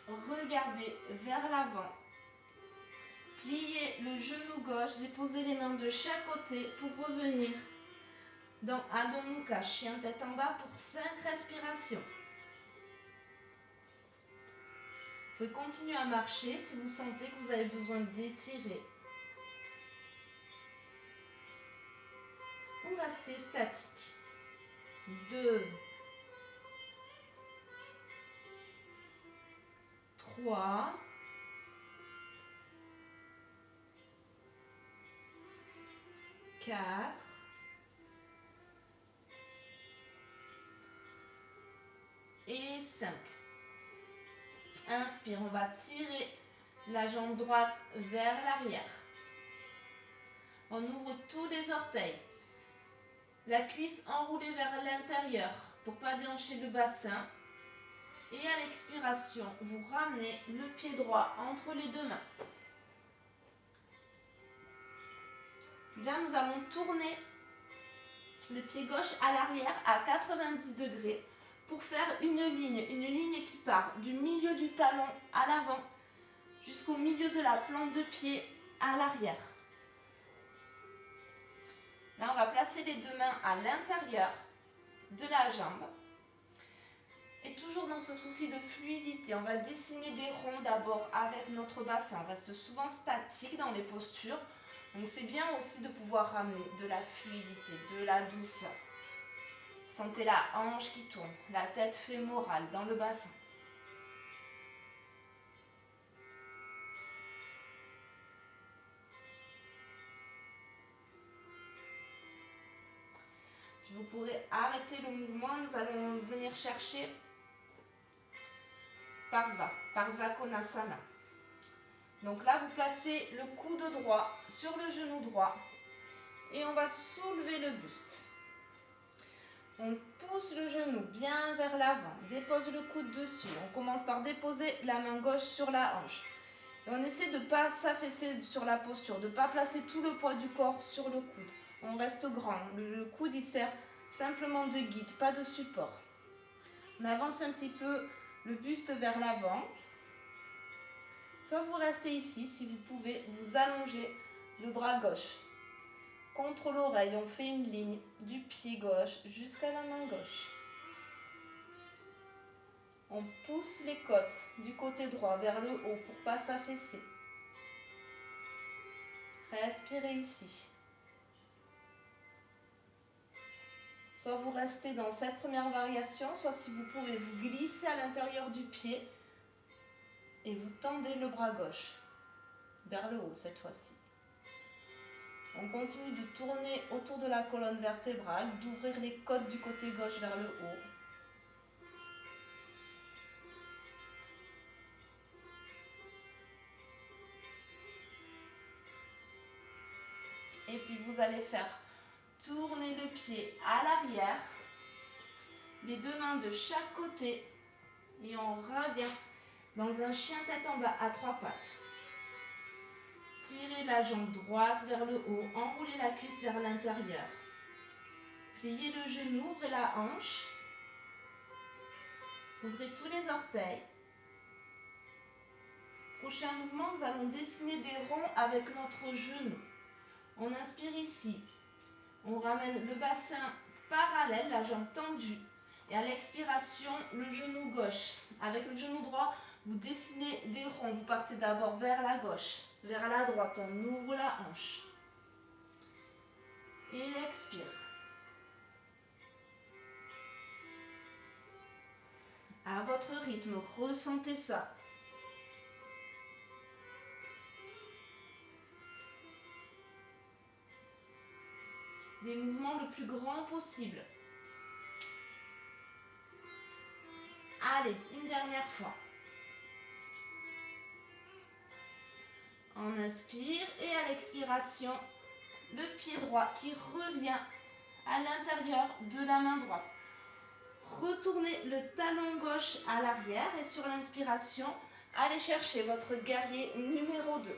regarder vers l'avant. Pliez le genou gauche, déposez les mains de chaque côté pour revenir dans Adho Mukha, chien tête en bas pour 5 respirations. Vous pouvez continuer à marcher si vous sentez que vous avez besoin d'étirer. Ou rester statique. 2, 3, 4, et 5. Inspire, on va tirer la jambe droite vers l'arrière. On ouvre tous les orteils. La cuisse enroulée vers l'intérieur pour ne pas déhancher le bassin. Et à l'expiration, vous ramenez le pied droit entre les deux mains. Puis là, nous allons tourner le pied gauche à l'arrière à 90 degrés pour faire une ligne qui part du milieu du talon à l'avant jusqu'au milieu de la plante de pied à l'arrière. Là, on va placer les deux mains à l'intérieur de la jambe. Et toujours dans ce souci de fluidité, on va dessiner des ronds d'abord avec notre bassin. On reste souvent statique dans les postures. Donc c'est bien aussi de pouvoir ramener de la fluidité, de la douceur. Sentez la hanche qui tourne, la tête fémorale dans le bassin. Puis vous pourrez arrêter le mouvement. Nous allons venir chercher Parsva Konasana. Donc là, vous placez le coude droit sur le genou droit et on va soulever le buste. On pousse le genou bien vers l'avant, dépose le coude dessus. On commence par déposer la main gauche sur la hanche. Et on essaie de ne pas s'affaisser sur la posture, de ne pas placer tout le poids du corps sur le coude. On reste grand. Le coude, il sert simplement de guide, pas de support. On avance un petit peu le buste vers l'avant. Soit vous restez ici, si vous pouvez, vous allongez le bras gauche contre l'oreille. On fait une ligne du pied gauche jusqu'à la main gauche. On pousse les côtes du côté droit vers le haut pour ne pas s'affaisser. Respirez ici. Soit vous restez dans cette première variation, soit si vous pouvez, vous glissez à l'intérieur du pied et vous tendez le bras gauche vers le haut cette fois-ci. On continue de tourner autour de la colonne vertébrale, d'ouvrir les côtes du côté gauche vers le haut. Et puis vous allez faire tourner le pied à l'arrière, les deux mains de chaque côté et on revient dans un chien tête en bas à trois pattes. Tirez la jambe droite vers le haut, enroulez la cuisse vers l'intérieur. Pliez le genou, ouvrez la hanche. Ouvrez tous les orteils. Prochain mouvement, nous allons dessiner des ronds avec notre genou. On inspire ici. On ramène le bassin parallèle, la jambe tendue. Et à l'expiration, le genou gauche. Avec le genou droit, vous dessinez des ronds. Vous partez d'abord vers la gauche, vers la droite. On ouvre la hanche. Et expire. À votre rythme, ressentez ça. Des mouvements le plus grand possible. Allez, une dernière fois. On inspire et à l'expiration, le pied droit qui revient à l'intérieur de la main droite. Retournez le talon gauche à l'arrière et sur l'inspiration, allez chercher votre guerrier numéro 2.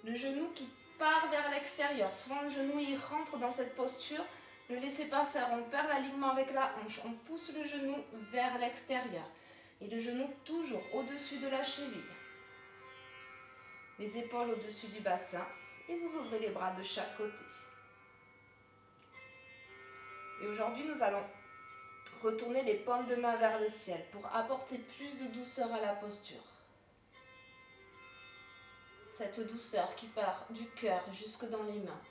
Le genou qui part vers l'extérieur. Souvent le genou il rentre dans cette posture. Ne laissez pas faire, on perd l'alignement avec la hanche. On pousse le genou vers l'extérieur. Et le genou toujours au-dessus de la cheville. Les épaules au-dessus du bassin. Et vous ouvrez les bras de chaque côté. Et aujourd'hui, nous allons retourner les paumes de main vers le ciel pour apporter plus de douceur à la posture. Cette douceur qui part du cœur jusque dans les mains.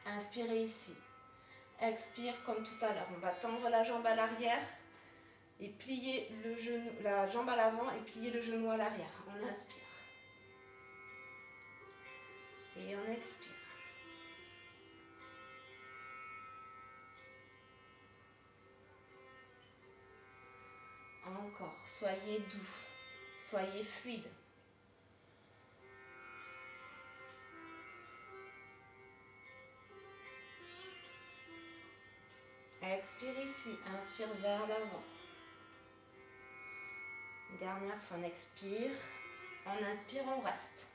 Inspirez ici. Expire comme tout à l'heure. On va tendre la jambe à l'arrière et plier le genou, la jambe à l'avant et plier le genou à l'arrière. On inspire. Et on expire. Encore. Soyez doux. Soyez fluide. Expire ici, inspire vers l'avant. Dernière fois, on expire. On inspire, on reste.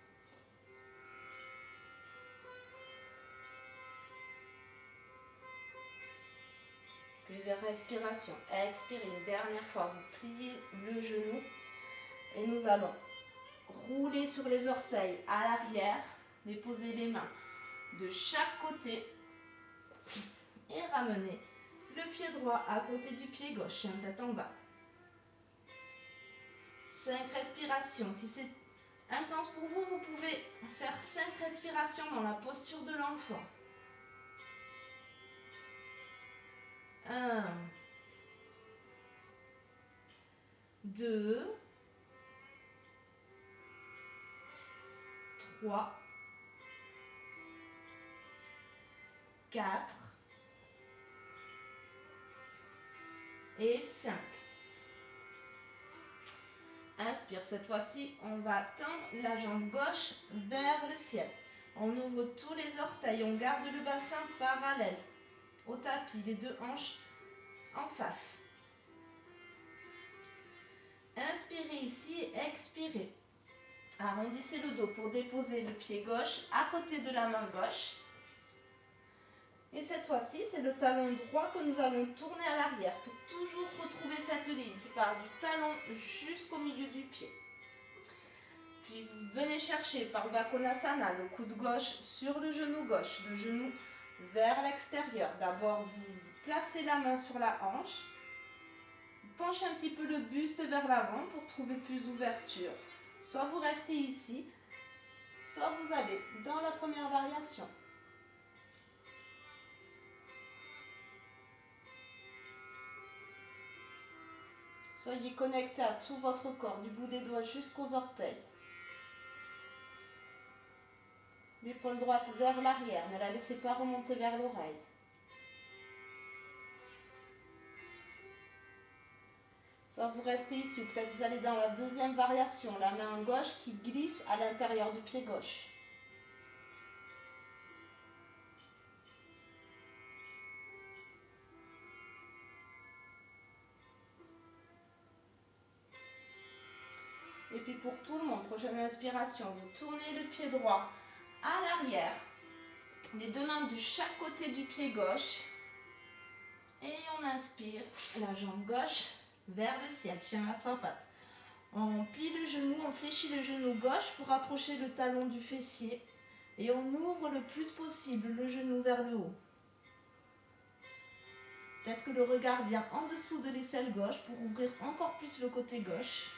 Plusieurs respirations. Expirez une dernière fois. Vous pliez le genou et nous allons rouler sur les orteils à l'arrière. Déposer les mains de chaque côté et ramener le pied droit à côté du pied gauche. Chien tête en bas. 5 respirations. Si c'est intense pour vous, vous pouvez faire 5 respirations dans la posture de l'enfant. 1, 2, 3, 4 et 5. Inspire, cette fois-ci, on va tendre la jambe gauche vers le ciel. On ouvre tous les orteils, on garde le bassin parallèle au tapis, les deux hanches en face. Inspirez ici et expirez. Arrondissez le dos pour déposer le pied gauche à côté de la main gauche. Et cette fois-ci, c'est le talon droit que nous allons tourner à l'arrière pour toujours retrouver cette ligne qui part du talon jusqu'au milieu du pied. Puis vous venez chercher par Bakonasana le coude gauche sur le genou gauche, le genou vers l'extérieur. D'abord, vous placez la main sur la hanche, penchez un petit peu le buste vers l'avant pour trouver plus d'ouverture. Soit vous restez ici, soit vous allez dans la première variation. Soyez connecté à tout votre corps, du bout des doigts jusqu'aux orteils. L'épaule droite vers l'arrière, ne la laissez pas remonter vers l'oreille. Soit vous restez ici, ou peut-être vous allez dans la deuxième variation, la main gauche qui glisse à l'intérieur du pied gauche. Et puis pour tout le monde, prochaine inspiration, vous tournez le pied droit à l'arrière, les deux mains de chaque côté du pied gauche. Et on inspire, la jambe gauche vers le ciel, chien à 3 pattes. On plie le genou, on fléchit le genou gauche pour approcher le talon du fessier. Et on ouvre le plus possible le genou vers le haut. Peut-être que le regard vient en dessous de l'aisselle gauche pour ouvrir encore plus le côté gauche.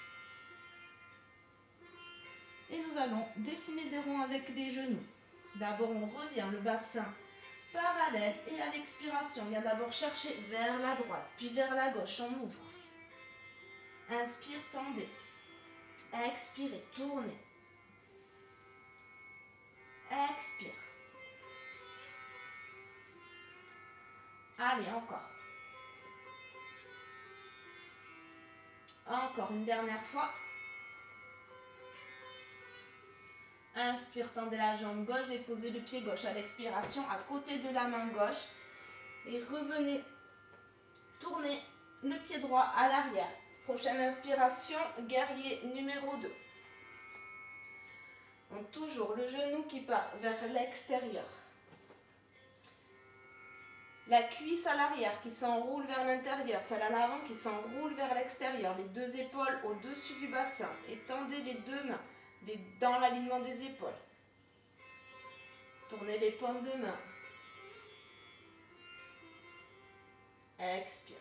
Et nous allons dessiner des ronds avec les genoux. D'abord, on revient le bassin parallèle et à l'expiration, on vient d'abord chercher vers la droite, puis vers la gauche, on ouvre. Inspire, tendez. Expirez, tournez. Expire. Allez, encore. Encore une dernière fois. Inspire, tendez la jambe gauche, déposez le pied gauche à l'expiration à côté de la main gauche. Et revenez, tournez le pied droit à l'arrière. Prochaine inspiration, guerrier numéro 2. Donc toujours le genou qui part vers l'extérieur. La cuisse à l'arrière qui s'enroule vers l'intérieur, celle à l'avant qui s'enroule vers l'extérieur. Les deux épaules au-dessus du bassin. Étendez les deux mains dans l'alignement des épaules. Tournez les paumes de main. Expire.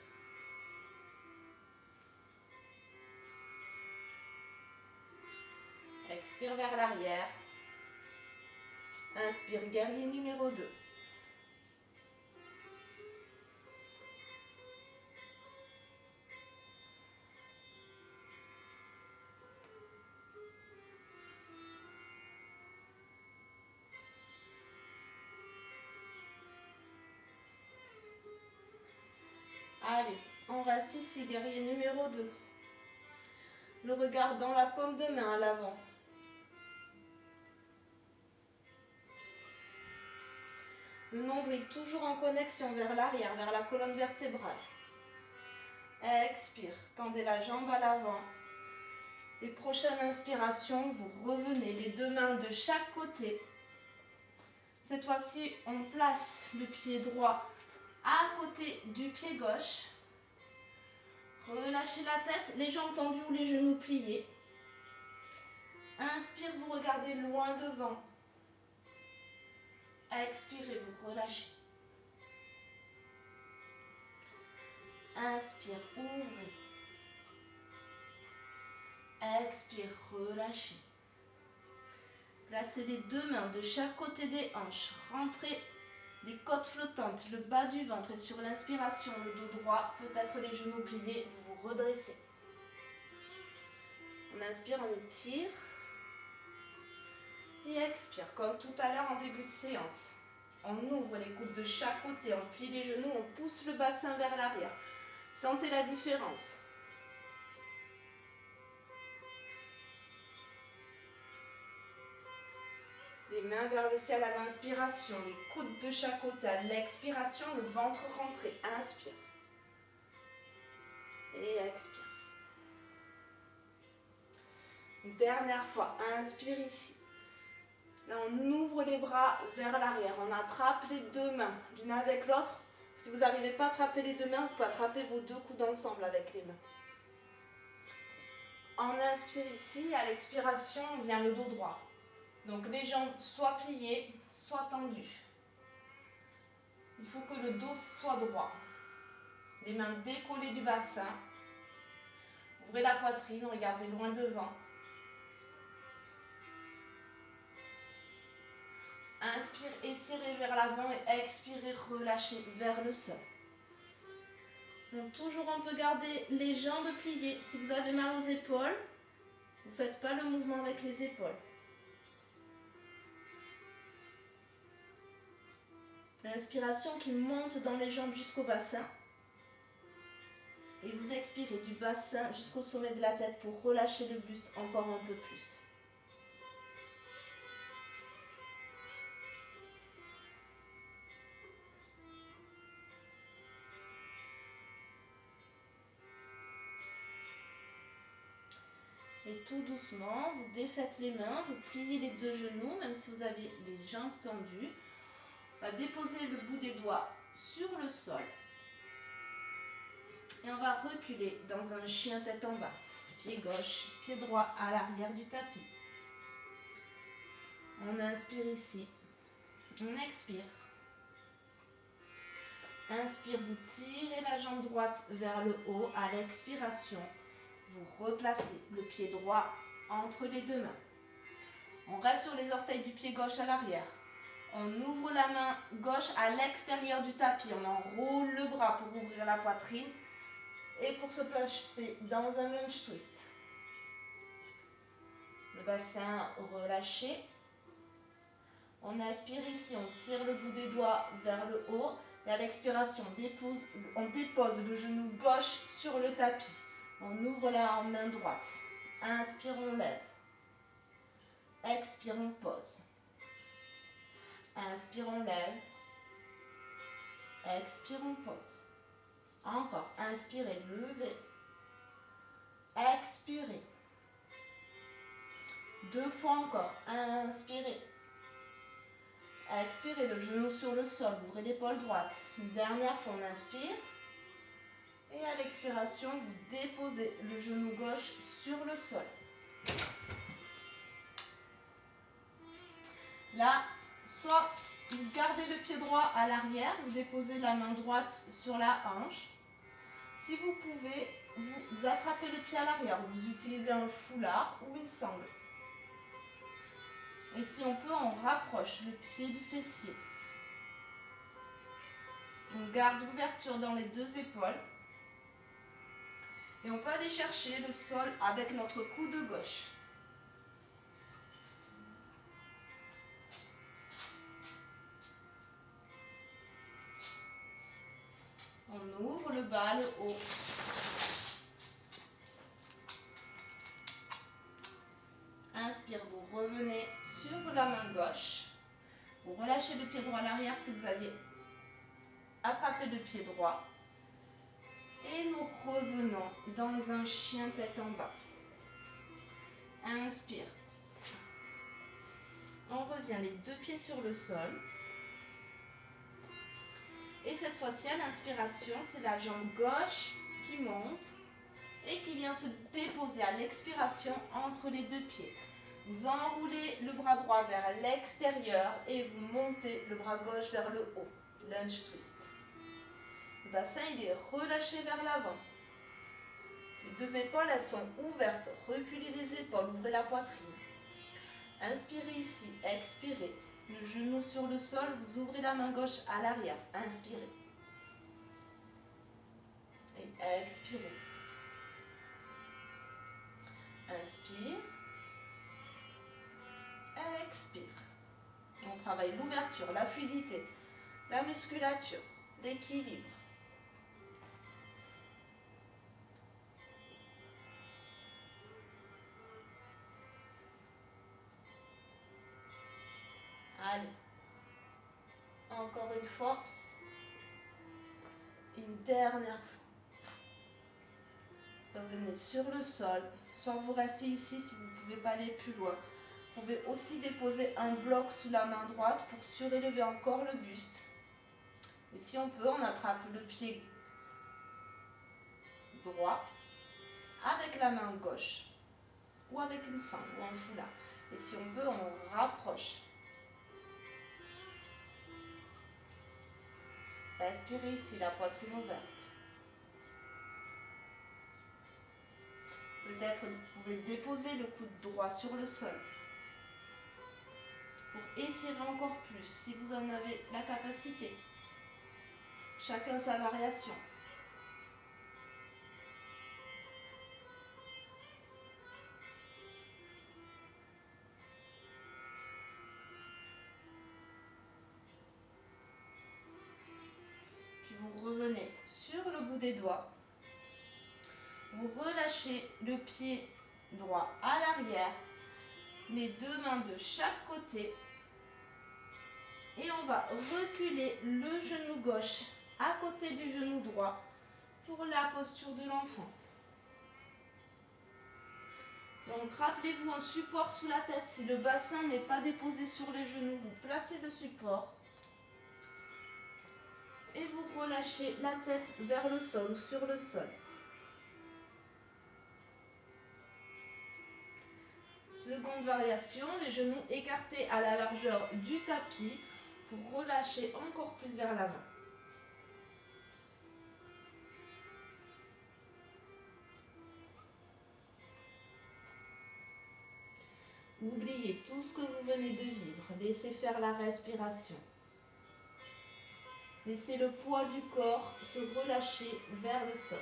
Expire vers l'arrière. Inspire, guerrier numéro 2. Allez, on reste ici, guerrier numéro 2. Le regard dans la paume de main à l'avant. Le nombril toujours en connexion vers l'arrière, vers la colonne vertébrale. Expire, tendez la jambe à l'avant. Et prochaine inspiration, vous revenez les deux mains de chaque côté. Cette fois-ci, on place le pied droit À côté du pied gauche, relâchez la tête, les jambes tendues ou les genoux pliés. Inspire, vous regardez loin devant. Expirez, vous relâchez. Inspire, ouvrez. Expire, relâchez. Placez les deux mains de chaque côté des hanches. Rentrez les côtes flottantes, le bas du ventre et sur l'inspiration, le dos droit, peut-être les genoux pliés, vous vous redressez. On inspire, on étire. Et expire, comme tout à l'heure en début de séance. On ouvre les coudes de chaque côté, on plie les genoux, on pousse le bassin vers l'arrière. Sentez la différence. Les mains vers le ciel à l'inspiration, les coudes de chaque côté à l'expiration, le ventre rentré. Inspire. Et expire. Une dernière fois, inspire ici. Là, on ouvre les bras vers l'arrière. On attrape les deux mains, l'une avec l'autre. Si vous n'arrivez pas à attraper les deux mains, vous pouvez attraper vos deux coudes ensemble avec les mains. On inspire ici, à l'expiration, on vient le dos droit. Donc les jambes soit pliées, soit tendues. Il faut que le dos soit droit. Les mains décollées du bassin. Ouvrez la poitrine, regardez loin devant. Inspire, étirez vers l'avant et expirez, relâchez vers le sol. Donc toujours on peut garder les jambes pliées. Si vous avez mal aux épaules, vous ne faites pas le mouvement avec les épaules. L'inspiration qui monte dans les jambes jusqu'au bassin. Et vous expirez du bassin jusqu'au sommet de la tête pour relâcher le buste encore un peu plus. Et tout doucement, vous défaites les mains, vous pliez les deux genoux, même si vous avez les jambes tendues. On va déposer le bout des doigts sur le sol. Et on va reculer dans un chien tête en bas. Pied gauche, pied droit à l'arrière du tapis. On inspire ici. On expire. Inspire, vous tirez la jambe droite vers le haut. À l'expiration, vous replacez le pied droit entre les deux mains. On reste sur les orteils du pied gauche à l'arrière. On ouvre la main gauche à l'extérieur du tapis. On enroule le bras pour ouvrir la poitrine et pour se placer dans un lunge twist. Le bassin relâché. On inspire ici, on tire le bout des doigts vers le haut. Et à l'expiration, on dépose le genou gauche sur le tapis. On ouvre la main droite. Inspire, on lève. Expire, on pose. Inspire, on lève. Expire, on pose. Encore. Inspirez, levez. Expirez. Deux fois encore. Inspirez. Expirez, le genou sur le sol. Ouvrez l'épaule droite. Une dernière fois, on inspire. Et à l'expiration, vous déposez le genou gauche sur le sol. Là, soit vous gardez le pied droit à l'arrière, vous déposez la main droite sur la hanche. Si vous pouvez, vous attrapez le pied à l'arrière, vous utilisez un foulard ou une sangle. Et si on peut, on rapproche le pied du fessier. On garde l'ouverture dans les deux épaules. Et on peut aller chercher le sol avec notre coude gauche. On ouvre le bas, le haut. Inspire, vous revenez sur la main gauche. Vous relâchez le pied droit à l'arrière si vous aviez attrapé le pied droit. Et nous revenons dans un chien tête en bas. Inspire. On revient les deux pieds sur le sol. Et cette fois-ci, à l'inspiration, c'est la jambe gauche qui monte et qui vient se déposer à l'expiration entre les deux pieds. Vous enroulez le bras droit vers l'extérieur et vous montez le bras gauche vers le haut. Lunge twist. Le bassin, il est relâché vers l'avant. Les deux épaules, elles sont ouvertes. Reculez les épaules, ouvrez la poitrine. Inspirez ici, expirez. Le genou sur le sol, vous ouvrez la main gauche à l'arrière. Inspirez. Et expirez. Inspire. Expire. On travaille l'ouverture, la fluidité, la musculature, l'équilibre. Allez. Encore une fois. Une dernière fois. Revenez sur le sol. Soit vous restez ici si vous ne pouvez pas aller plus loin. Vous pouvez aussi déposer un bloc sous la main droite pour surélever encore le buste. Et si on peut, on attrape le pied droit avec la main gauche ou avec une sangle ou un foulard. Et si on veut, on rapproche. Respirez ici, la poitrine ouverte. Peut-être vous pouvez déposer le coude droit sur le sol pour étirer encore plus si vous en avez la capacité. Chacun sa variation. Puis vous revenez sur le bout des doigts. Vous relâchez le pied droit à l'arrière, les deux mains de chaque côté. Et on va reculer le genou gauche à côté du genou droit pour la posture de l'enfant. Donc rappelez-vous un support sous la tête. Si le bassin n'est pas déposé sur les genoux, vous placez le support. Et vous relâchez la tête vers le sol ou sur le sol. Seconde variation, les genoux écartés à la largeur du tapis pour relâcher encore plus vers l'avant. Oubliez tout ce que vous venez de vivre. Laissez faire la respiration. Laissez le poids du corps se relâcher vers le sol.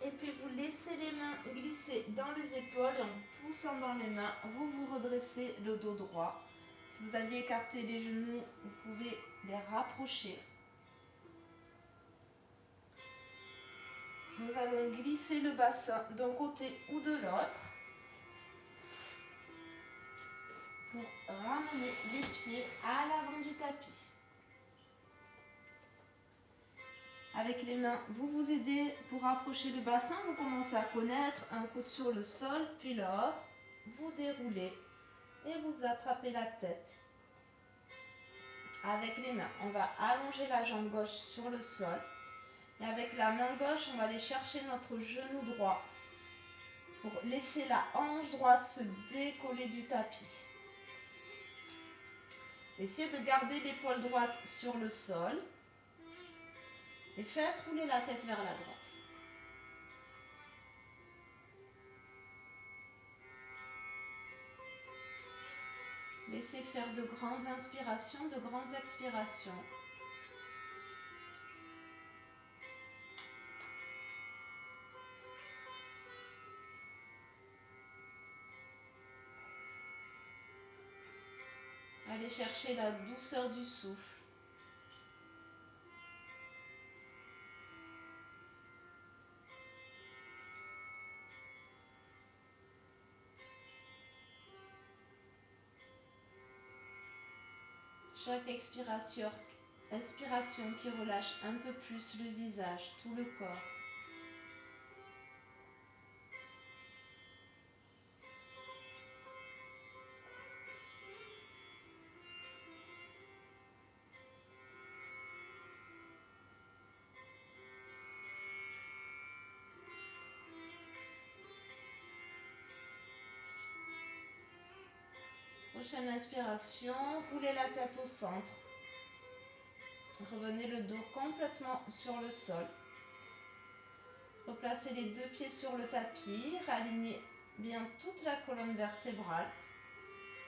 Et puis vous laissez les mains glisser dans les épaules et en poussant dans les mains, vous vous redressez le dos droit. Si vous aviez écarté les genoux, vous pouvez les rapprocher. Nous allons glisser le bassin d'un côté ou de l'autre pour ramener les pieds à l'avant du tapis. Avec les mains, vous vous aidez pour rapprocher le bassin. Vous commencez à connaître un coude sur le sol, puis l'autre. Vous déroulez et vous attrapez la tête. Avec les mains, on va allonger la jambe gauche sur le sol. Et avec la main gauche, on va aller chercher notre genou droit pour laisser la hanche droite se décoller du tapis. Essayez de garder l'épaule droite sur le sol. Et faites rouler la tête vers la droite. laisser faire de grandes inspirations, de grandes expirations. Allez chercher la douceur du souffle. Chaque inspiration qui relâche un peu plus le visage, tout le corps. Prochaine inspiration, roulez la tête au centre. Revenez le dos complètement sur le sol. Replacez les deux pieds sur le tapis, ralignez bien toute la colonne vertébrale.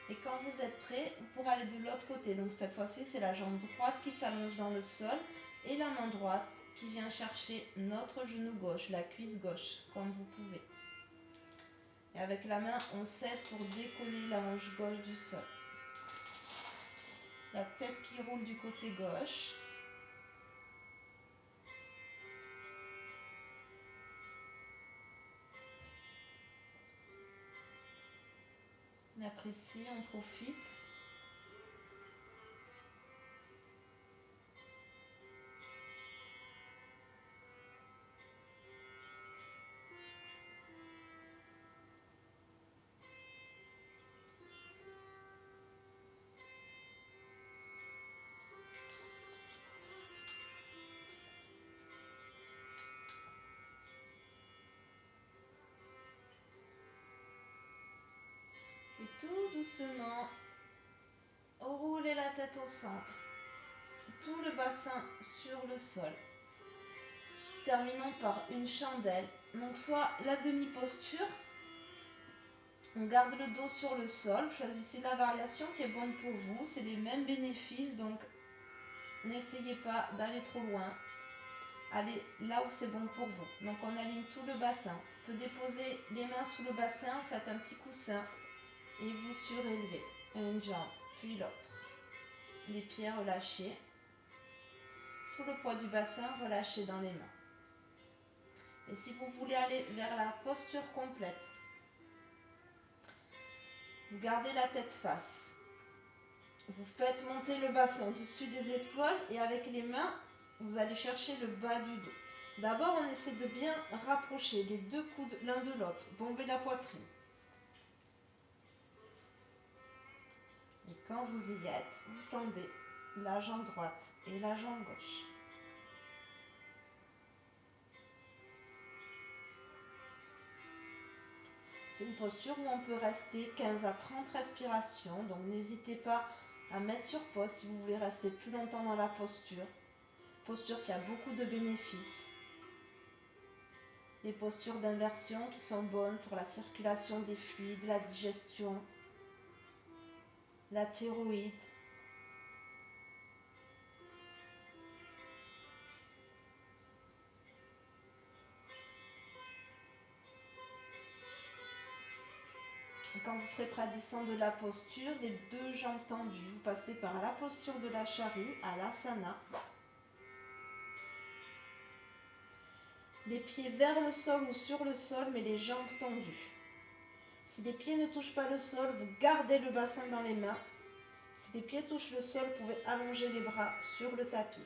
Et quand vous êtes prêt, vous pourrez aller de l'autre côté. Donc cette fois-ci, c'est la jambe droite qui s'allonge dans le sol et la main droite qui vient chercher notre genou gauche, la cuisse gauche, comme vous pouvez. Et avec la main, on serre pour décoller la hanche gauche du sol. La tête qui roule du côté gauche. On apprécie, on profite. Et tout doucement, roulez la tête au centre. Tout le bassin sur le sol. Terminons par une chandelle. Donc soit la demi-posture, on garde le dos sur le sol, choisissez la variation qui est bonne pour vous, c'est les mêmes bénéfices, donc n'essayez pas d'aller trop loin, allez là où c'est bon pour vous. Donc on aligne tout le bassin, on peut déposer les mains sous le bassin, faites un petit coussin et vous surélevez une jambe puis l'autre. Les pieds relâchés, tout le poids du bassin relâché dans les mains. Et si vous voulez aller vers la posture complète, vous gardez la tête face. Vous faites monter le bassin au-dessus des épaules et avec les mains, vous allez chercher le bas du dos. D'abord, on essaie de bien rapprocher les deux coudes l'un de l'autre, bomber la poitrine. Et quand vous y êtes, vous tendez la jambe droite et la jambe gauche. C'est une posture où on peut rester 15 à 30 respirations, donc n'hésitez pas à mettre sur pause si vous voulez rester plus longtemps dans la posture. Posture qui a beaucoup de bénéfices. Les postures d'inversion qui sont bonnes pour la circulation des fluides, la digestion, la thyroïde. Quand vous serez prêt à descendre de la posture, les deux jambes tendues, vous passez par la posture de la charrue à l'asana. Les pieds vers le sol ou sur le sol, mais les jambes tendues. Si les pieds ne touchent pas le sol, vous gardez le bassin dans les mains. Si les pieds touchent le sol, vous pouvez allonger les bras sur le tapis.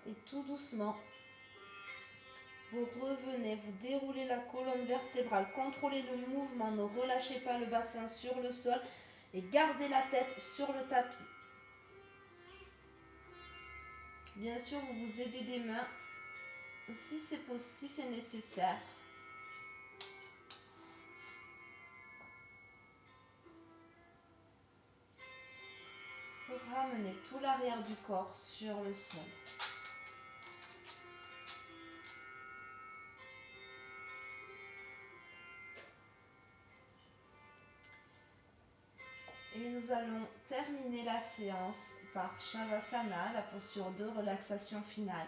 Et tout doucement, vous revenez, vous déroulez la colonne vertébrale, contrôlez le mouvement, ne relâchez pas le bassin sur le sol et gardez la tête sur le tapis. Bien sûr, vous vous aidez des mains si c'est possible, si c'est nécessaire. ramener tout l'arrière du corps sur le sol. Et nous allons terminer la séance par Shavasana, la posture de relaxation finale.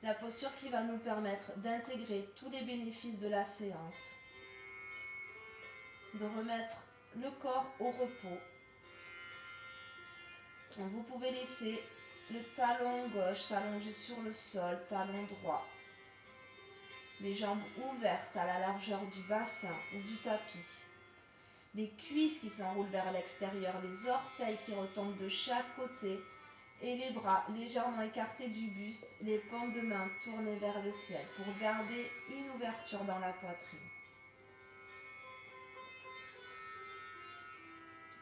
La posture qui va nous permettre d'intégrer tous les bénéfices de la séance, de remettre le corps au repos. Donc vous pouvez laisser le talon gauche s'allonger sur le sol, talon droit. Les jambes ouvertes à la largeur du bassin ou du tapis. Les cuisses qui s'enroulent vers l'extérieur, les orteils qui retombent de chaque côté et les bras légèrement écartés du buste, les paumes de main tournées vers le ciel pour garder une ouverture dans la poitrine.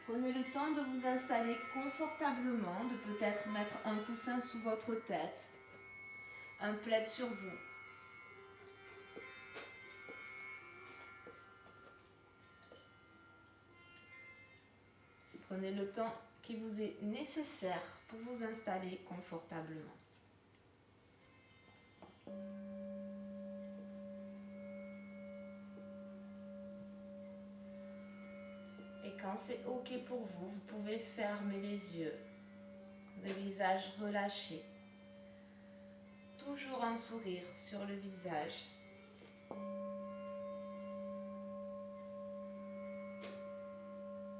Prenez le temps de vous installer confortablement, de peut-être mettre un coussin sous votre tête, un plaid sur vous. Prenez le temps qui vous est nécessaire pour vous installer confortablement. Et quand c'est OK pour vous, vous pouvez fermer les yeux, le visage relâché. Toujours un sourire sur le visage.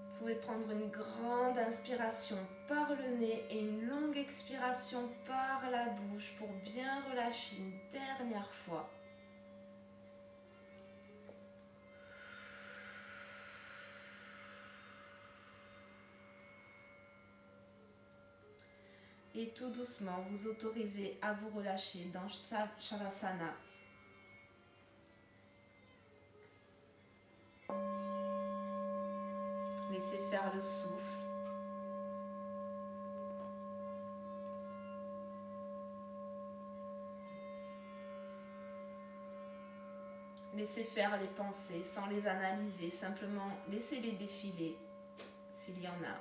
Vous pouvez prendre une grande inspiration par le nez et une longue expiration par la bouche pour bien relâcher une dernière fois. Et tout doucement, vous autorisez à vous relâcher dans Shavasana. Laissez faire le souffle. Laissez faire les pensées sans les analyser, simplement laissez-les défiler s'il y en a.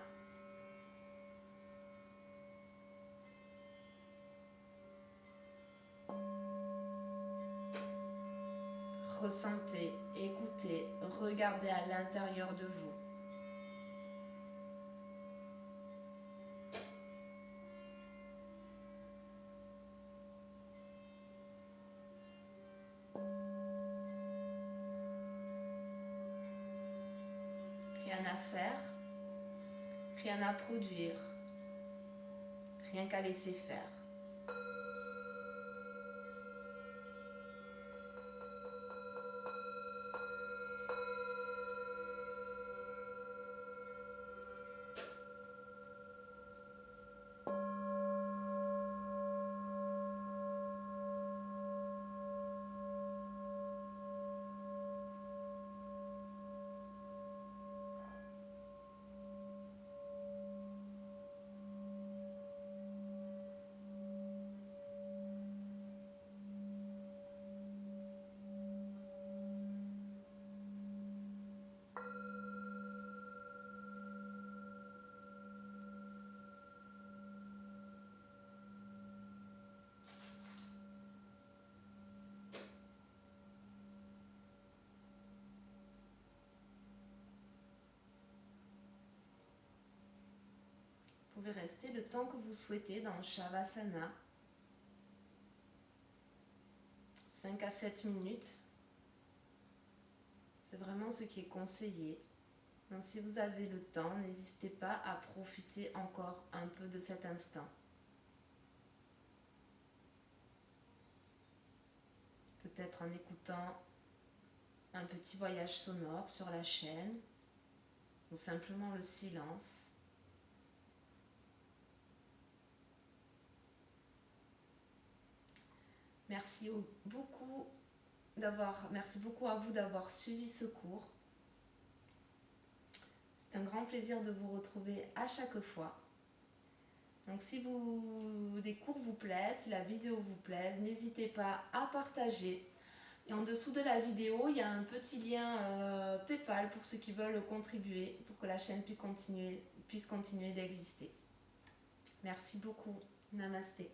Ressentez, écoutez, regardez à l'intérieur de vous. Rien à faire, rien à produire, rien qu'à laisser faire. Vous pouvez rester le temps que vous souhaitez dans Shavasana. 5 à 7 minutes. C'est vraiment ce qui est conseillé. Donc si vous avez le temps, n'hésitez pas à profiter encore un peu de cet instant. Peut-être en écoutant un petit voyage sonore sur la chaîne ou simplement le silence. Merci beaucoup à vous d'avoir suivi ce cours. C'est un grand plaisir de vous retrouver à chaque fois. Donc si des cours vous plaisent, si la vidéo vous plaise, n'hésitez pas à partager. Et en dessous de la vidéo, il y a un petit lien PayPal pour ceux qui veulent contribuer pour que la chaîne puisse continuer d'exister. Merci beaucoup. Namasté.